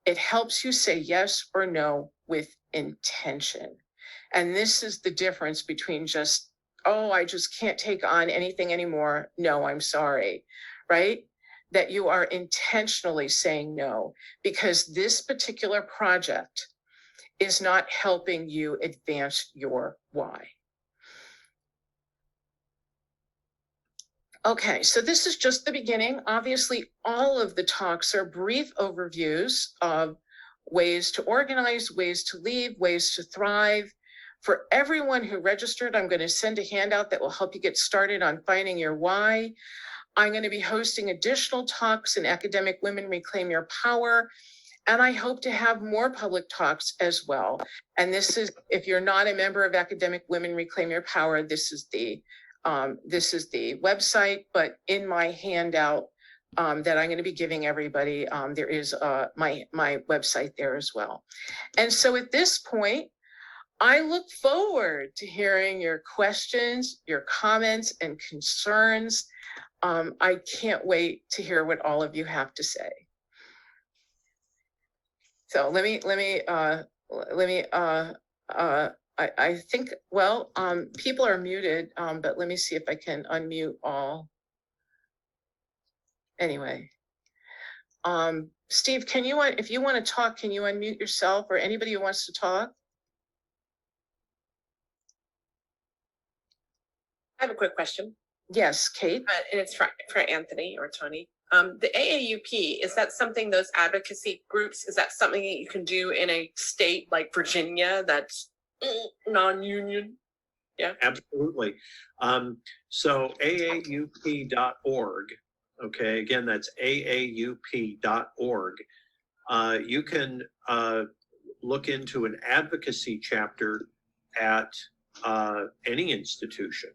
It helps you say yes or no with intention. And this is the difference between just, oh, I just can't take on anything anymore. No, I'm sorry, right? That you are intentionally saying no, because this particular project is not helping you advance your why. Okay, so this is just the beginning. Obviously, all of the talks are brief overviews of ways to organize, ways to leave, ways to thrive. For everyone who registered, I'm going to send a handout that will help you get started on finding your why. I'm going to be hosting additional talks in Academic Women Reclaim Your Power And I hope to have more public talks as well. And this is, if you're not a member of Academic Women Reclaim Your Power, this is the website. But in my handout that I'm going to be giving everybody, there is my website there as well. And so at this point, I look forward to hearing your questions, your comments, and concerns. I can't wait to hear what all of you have to say. So I think, well, people are muted, but let me see if I can unmute all. Anyway, Steve, if you want to talk, can you unmute yourself, or anybody who wants to talk? I have a quick question. Yes, Kate. And it's for Anthony or Tony. The AAUP, is that something, those advocacy groups, is that something that you can do in a state like Virginia that's non-union? Yeah. Absolutely. So aaup.org, okay, again, that's aaup.org. You can look into an advocacy chapter at any institution,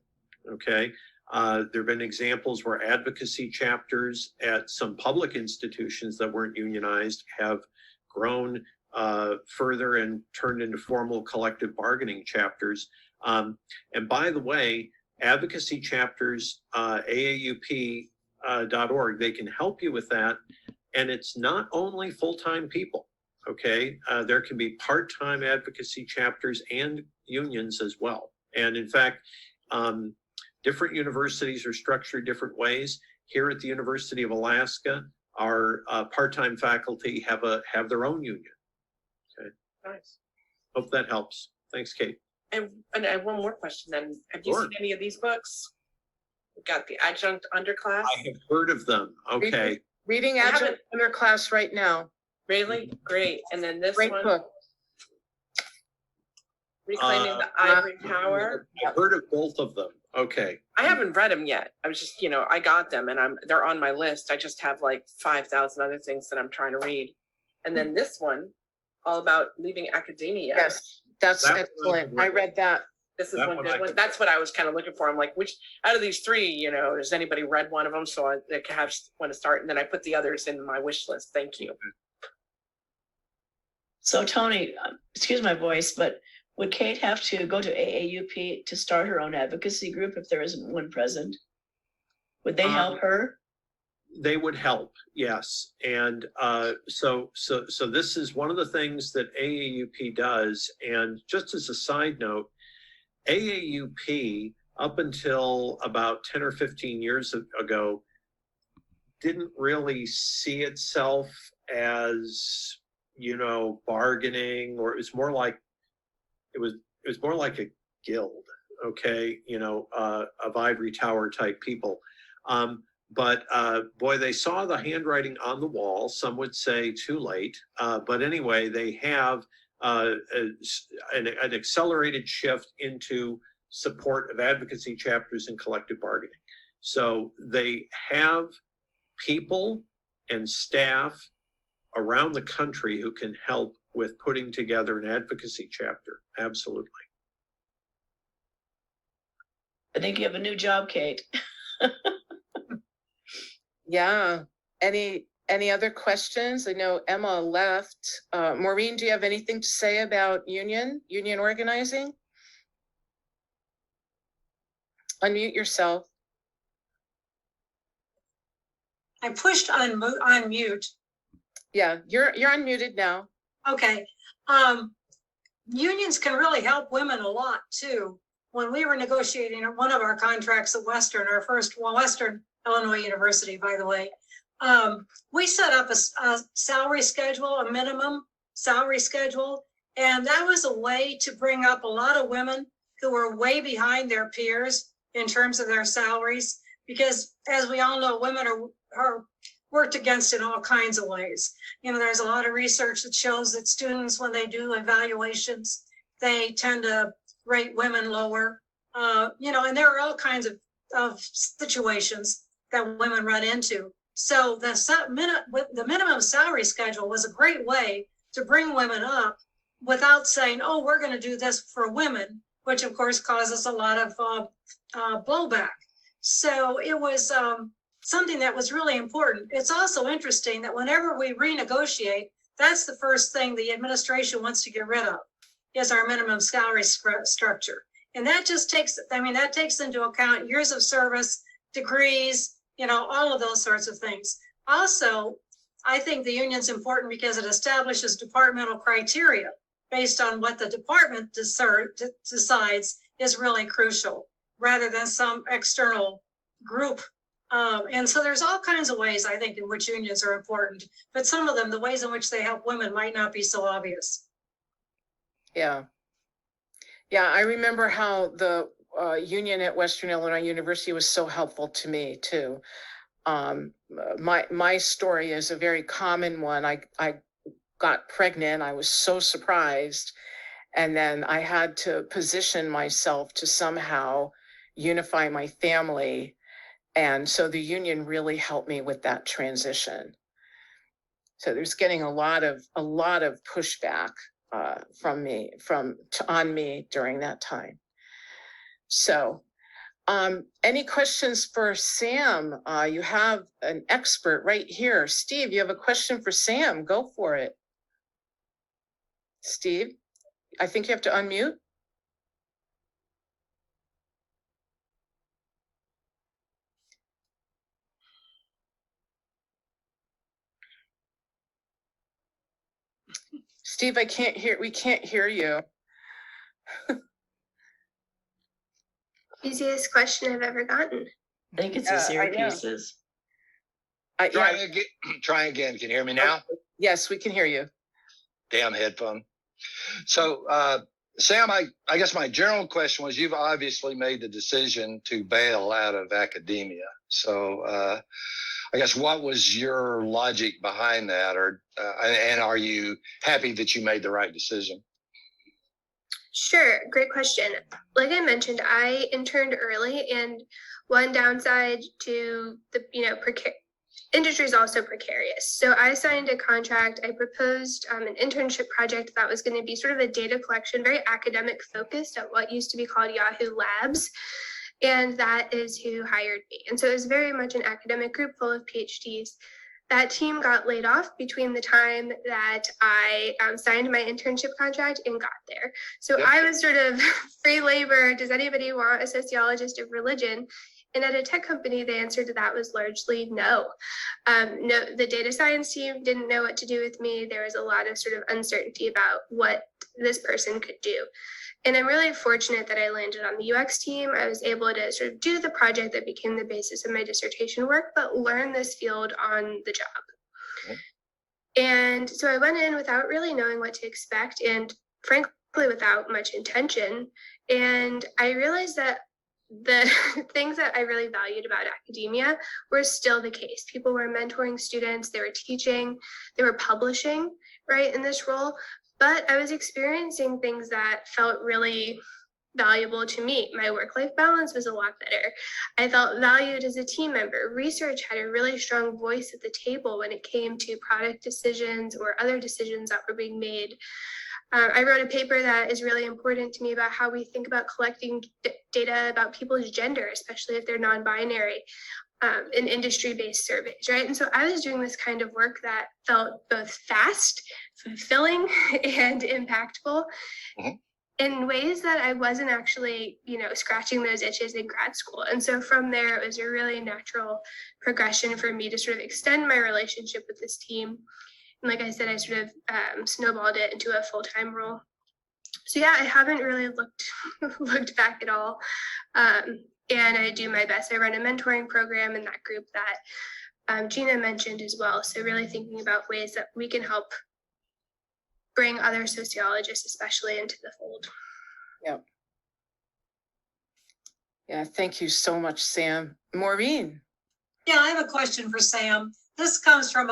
okay? There have been examples where advocacy chapters at some public institutions that weren't unionized have grown further and turned into formal collective bargaining chapters. And by the way, advocacy chapters, aaup.org, they can help you with that. And it's not only full-time people, okay? There can be part-time advocacy chapters and unions as well. And in fact, different universities are structured different ways. Here at the University of Alaska, our part-time faculty have their own union. Okay. Nice. Hope that helps. Thanks, Kate. And I have one more question then. Have you Sure. seen any of these books? We've got the Adjunct Underclass. I have heard of them. Okay. Reading I haven't- Adjunct Underclass right now. Really? Great. And then this Great one, book. Reclaiming the Ivory Tower. I've heard of both of them. Okay. I haven't read them yet. I was just, I got them and they're on my list. I just have like 5,000 other things that I'm trying to read. And then this one, all about leaving academia. Yes, that's That one excellent. I I read that. This is That one one good I one. could- That's what I was kind of looking for. I'm like, which out of these three, has anybody read one of them? So I can have one to start. And then I put the others in my wish list. Thank you. So Tony, excuse my voice, but would Kate have to go to AAUP to start her own advocacy group if there isn't one present? Would they help her? They would help, yes. And so this is one of the things that AAUP does. And just as a side note, AAUP, up until about 10 or 15 years ago, didn't really see itself as, bargaining, or it was more like a guild, okay, of ivory tower type people. But boy, they saw the handwriting on the wall. Some would say too late. But anyway, they have an accelerated shift into support of advocacy chapters and collective bargaining. So they have people and staff around the country who can help with putting together an advocacy chapter. Absolutely. I think you have a new job, Kate. Yeah. Any other questions? I know Emma left. Maureen, do you have anything to say about union organizing? Unmute yourself. I pushed unmute. Yeah, you're unmuted now. Okay. Unions can really help women a lot too. When we were negotiating one of our contracts at Western Illinois University, by the way, we set up a salary schedule, a minimum salary schedule. And that was a way to bring up a lot of women who were way behind their peers in terms of their salaries. Because as we all know, women are worked against in all kinds of ways. There's a lot of research that shows that students, when they do evaluations, they tend to rate women lower. And there are all kinds of situations that women run into. So the minimum salary schedule was a great way to bring women up without saying, oh, we're going to do this for women, which of course causes a lot of blowback. So it was something that was really important. It's also interesting that whenever we renegotiate, that's the first thing the administration wants to get rid of, is our minimum salary structure. And that just takes into account years of service, degrees, all of those sorts of things. Also, I think the union's important because it establishes departmental criteria based on what the department decides is really crucial, rather than some external group. And so there's all kinds of ways, I think, in which unions are important, but some of them, the ways in which they help women might not be so obvious. Yeah. Yeah, I remember how the union at Western Illinois University was so helpful to me too. My story is a very common one. I got pregnant. I was so surprised. And then I had to position myself to somehow unify my family. And so the union really helped me with that transition. So there's getting a lot of pushback on me during that time. So any questions for Sam? You have an expert right here. Steve, you have a question for Sam. Go for it. Steve, I think you have to unmute. Steve, we can't hear you. Easiest question I've ever gotten. I think it's his earpieces. Try again. Can you hear me now? Yes, we can hear you. Damn headphone. So, Sam, I guess my general question was, you've obviously made the decision to bail out of academia. So, I guess what was your logic behind that, and are you happy that you made the right decision? Sure, great question. Like I mentioned, I interned early, and one downside to the industry is also precarious. So I signed a contract. I proposed an internship project that was going to be sort of a data collection, very academic focused at what used to be called Yahoo Labs. And that is who hired me. And so it was very much an academic group full of PhDs. That team got laid off between the time that I signed my internship contract and got there. So yep. I was sort of free labor. Does anybody want a sociologist of religion? And at a tech company, the answer to that was largely no. No, the data science team didn't know what to do with me. There was a lot of sort of uncertainty about what this person could do. And I'm really fortunate that I landed on the UX team. I was able to sort of do the project that became the basis of my dissertation work, but learn this field on the job. Okay. And so I went in without really knowing what to expect, and frankly, without much intention. And I realized that the things that I really valued about academia were still the case. People were mentoring students, they were teaching, they were publishing, right, in this role. But I was experiencing things that felt really valuable to me. My work-life balance was a lot better. I felt valued as a team member. Research had a really strong voice at the table when it came to product decisions or other decisions that were being made. I wrote a paper that is really important to me about how we think about collecting data about people's gender, especially if they're non-binary, in industry-based surveys, right? And so I was doing this kind of work that felt both fast, fulfilling, and impactful in ways that I wasn't actually, scratching those itches in grad school. And so from there, it was a really natural progression for me to sort of extend my relationship with this team. And like I said, I sort of snowballed it into a full-time role. So yeah, I haven't really looked back at all. And I do my best. I run a mentoring program in that group that Gina mentioned as well. So really thinking about ways that we can help bring other sociologists, especially, into the fold. Yep. Yeah, thank you so much, Sam. Maureen. Yeah, I have a question for Sam. This comes from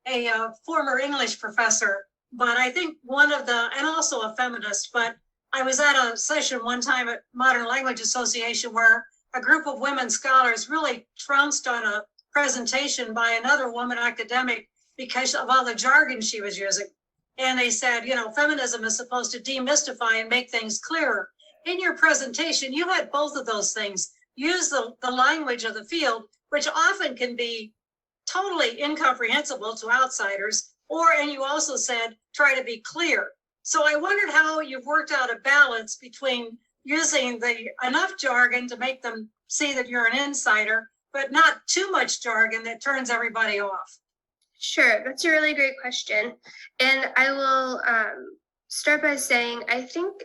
a former English professor, but I think and also a feminist, but I was at a session one time at Modern Language Association where a group of women scholars really trounced on a presentation by another woman academic because of all the jargon she was using. And they said, feminism is supposed to demystify and make things clearer. In your presentation, you had both of those things. Use the language of the field, which often can be totally incomprehensible to outsiders, and you also said, try to be clear. So I wondered how you've worked out a balance between using enough jargon to make them see that you're an insider, but not too much jargon that turns everybody off. Sure, that's a really great question. And I will start by saying, I think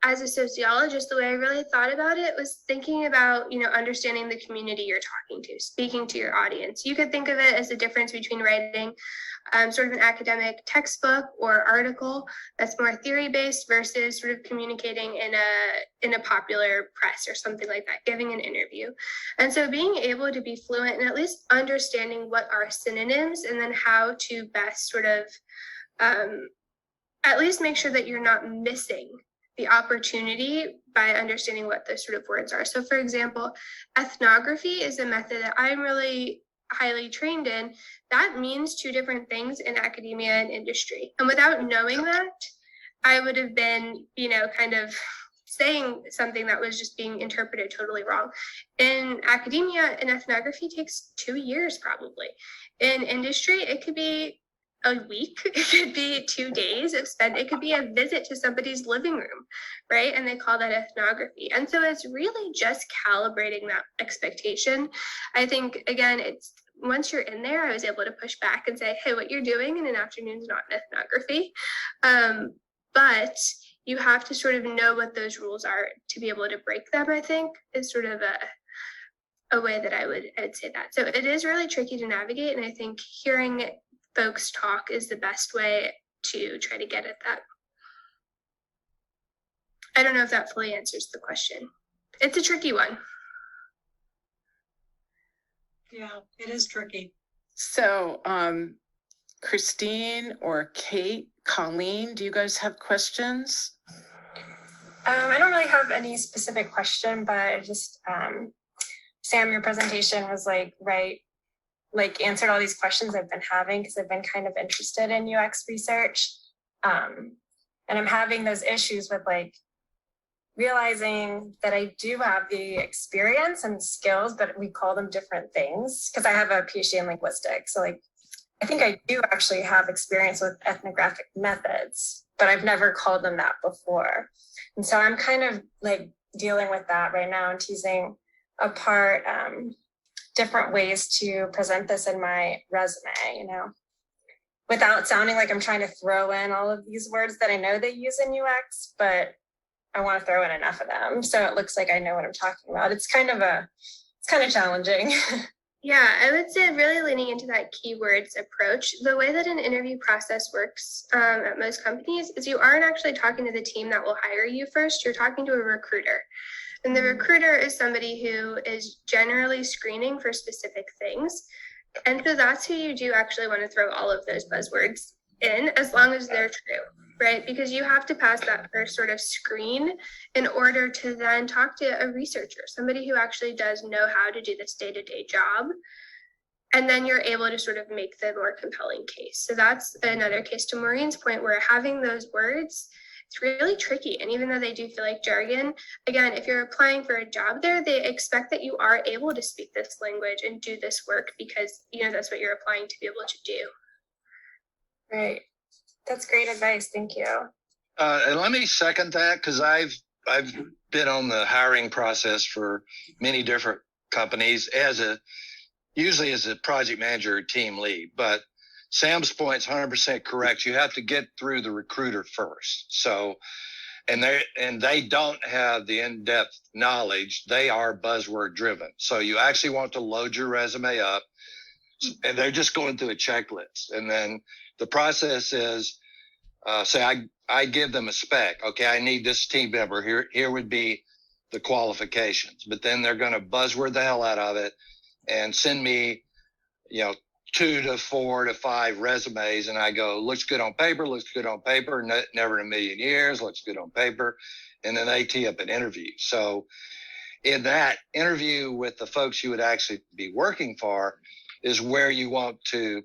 as a sociologist, the way I really thought about it was thinking about, understanding the community you're talking to, speaking to your audience. You could think of it as the difference between writing sort of an academic textbook or article that's more theory-based versus sort of communicating in a popular press or something like that, giving an interview. And so being able to be fluent and at least understanding what are synonyms and then how to best sort of at least make sure that you're not missing the opportunity by understanding what those sort of words are. So for example, ethnography is a method that I'm really highly trained in. That means two different things in academia and industry. And without knowing that, I would have been, kind of saying something that was just being interpreted totally wrong. In academia, an ethnography takes 2 years probably. In industry, it could be a week, it could be 2 days of spend, it could be a visit to somebody's living room, right? And they call that ethnography. And so it's really just calibrating that expectation. I think, again, it's once you're in there, I was able to push back and say, hey, what you're doing in an afternoon is not an ethnography. But you have to sort of know what those rules are to be able to break them, I think, is sort of a way that I'd say that. So it is really tricky to navigate. And I think hearing folks talk is the best way to try to get at that. I don't know if that fully answers the question. It's a tricky one. Yeah, it is tricky. So, Christine or Kate, Colleen, do you guys have questions? I don't really have any specific question, but just, Sam, your presentation was answered all these questions I've been having because I've been kind of interested in UX research. And I'm having those issues with realizing that I do have the experience and skills, but we call them different things because I have a PhD in linguistics. So I think I do actually have experience with ethnographic methods, but I've never called them that before. And so I'm kind of dealing with that right now and teasing apart different ways to present this in my resume, without sounding like I'm trying to throw in all of these words that I know they use in UX, but I want to throw in enough of them so it looks like I know what I'm talking about. It's kind of challenging. Yeah, I would say really leaning into that keywords approach. The way that an interview process works at most companies is you aren't actually talking to the team that will hire you first. You're talking to a recruiter. And the recruiter is somebody who is generally screening for specific things. And so that's who you do actually want to throw all of those buzzwords in, as long as they're true, right? Because you have to pass that first sort of screen in order to then talk to a researcher, somebody who actually does know how to do this day-to-day job. And then you're able to sort of make the more compelling case. So that's another case to Maureen's point, where having those words, it's really tricky. And even though they do feel like jargon, again, if you're applying for a job there, they expect that you are able to speak this language and do this work because, that's what you're applying to be able to do. Right. That's great advice. Thank you. And let me second that because I've been on the hiring process for many different companies usually as a project manager or team lead. But Sam's point is 100% correct. You have to get through the recruiter first. So, and they don't have the in-depth knowledge. They are buzzword driven. So you actually want to load your resume up, and they're just going through a checklist. And then the process is, say I give them a spec. Okay, I need this team member. Here would be the qualifications. But then they're going to buzzword the hell out of it and send me, 2 to 4 to 5 resumes, and I go, looks good on paper, never in a million years, looks good on paper, and then they tee up an interview. So in that interview with the folks you would actually be working for is where you want to,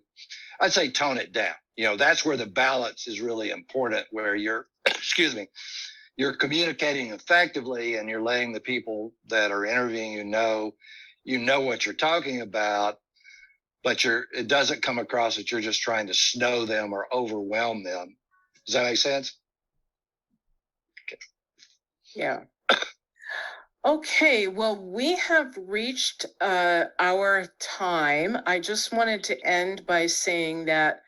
I'd say, tone it down. You know, that's where the balance is really important, where you're, excuse me, you're communicating effectively and you're letting the people that are interviewing you know what you're talking about, but it doesn't come across that you're just trying to snow them or overwhelm them. Does that make sense? Okay. Yeah. Okay, well, we have reached our time. I just wanted to end by saying that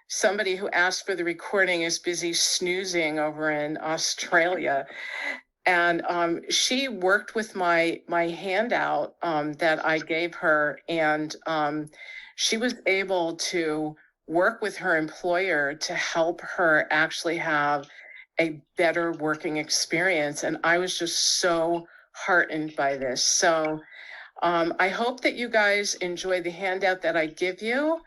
somebody who asked for the recording is busy snoozing over in Australia. And she worked with my handout that I gave her, and she was able to work with her employer to help her actually have a better working experience. And I was just so heartened by this. So I hope that you guys enjoy the handout that I give you.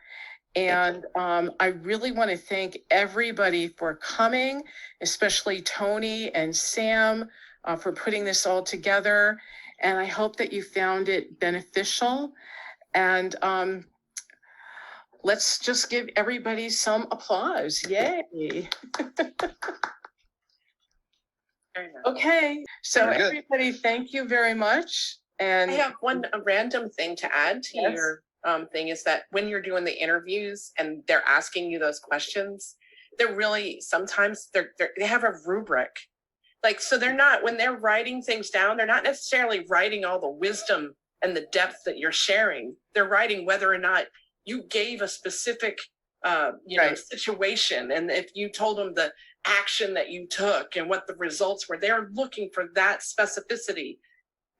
And I really want to thank everybody for coming, especially Tony and Sam for putting this all together. And I hope that you found it beneficial. And let's just give everybody some applause. Yay. Okay, so everybody, thank you very much. And I have a random thing to add to your thing is that when you're doing the interviews and they're asking you those questions, they're really sometimes they have a rubric. Like, so they're not, when they're writing things down, they're not necessarily writing all the wisdom and the depth that you're sharing. They're writing whether or not you gave a specific know, situation, and if you told them the action that you took and what the results were. They're looking for that specificity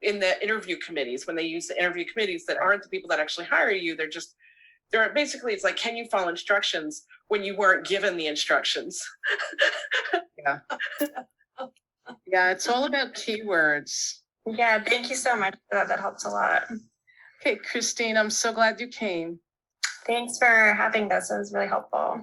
in the interview committees. When they use the interview committees that aren't the people that actually hire you, they're basically, it's like, can you follow instructions when you weren't given the instructions? Yeah. Yeah, it's all about keywords. Yeah, thank you so much for that. That helps a lot. Okay, Christine, I'm so glad you came. Thanks for having us. It was really helpful.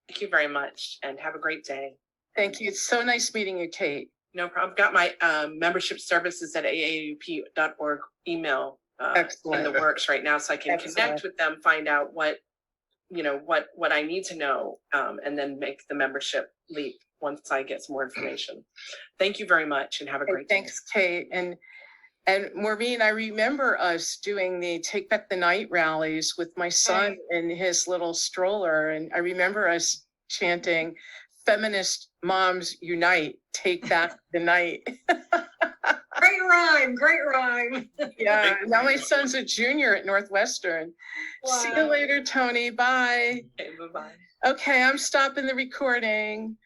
Thank you very much, and have a great day. Thank you. It's so nice meeting you, Kate. No problem. I've got my membership services at aaup.org email in the works right now, so I can connect with them, find out what I need to know, and then make the membership leap once I get some more information. Thank you very much, and have a great day. Thanks, Kate. And Maureen, I remember us doing the Take Back the Night rallies with my son in his little stroller. And I remember us chanting, "Feminist Moms Unite, Take Back the Night." Great rhyme. Yeah, now my son's a junior at Northwestern. Wow. See you later, Tony. Bye. Okay, bye-bye. Okay, I'm stopping the recording.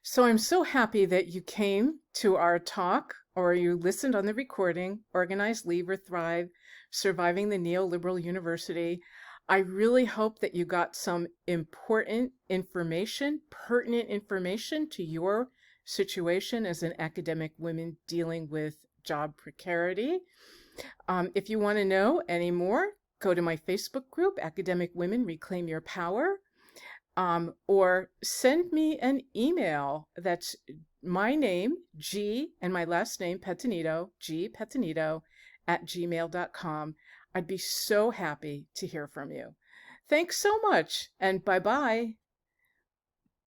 So I'm so happy that you came to our talk, or you listened on the recording, Organize, Leave, or Thrive, Surviving the Neoliberal University. I really hope that you got some important information, pertinent information to your situation as an academic woman dealing with job precarity. If you want to know any more, go to my Facebook group, Academic Women Reclaim Your Power, or send me an email. That's my name, G, and my last name, Pettinito, gpettinito, @gmail.com. I'd be so happy to hear from you. Thanks so much, and bye-bye.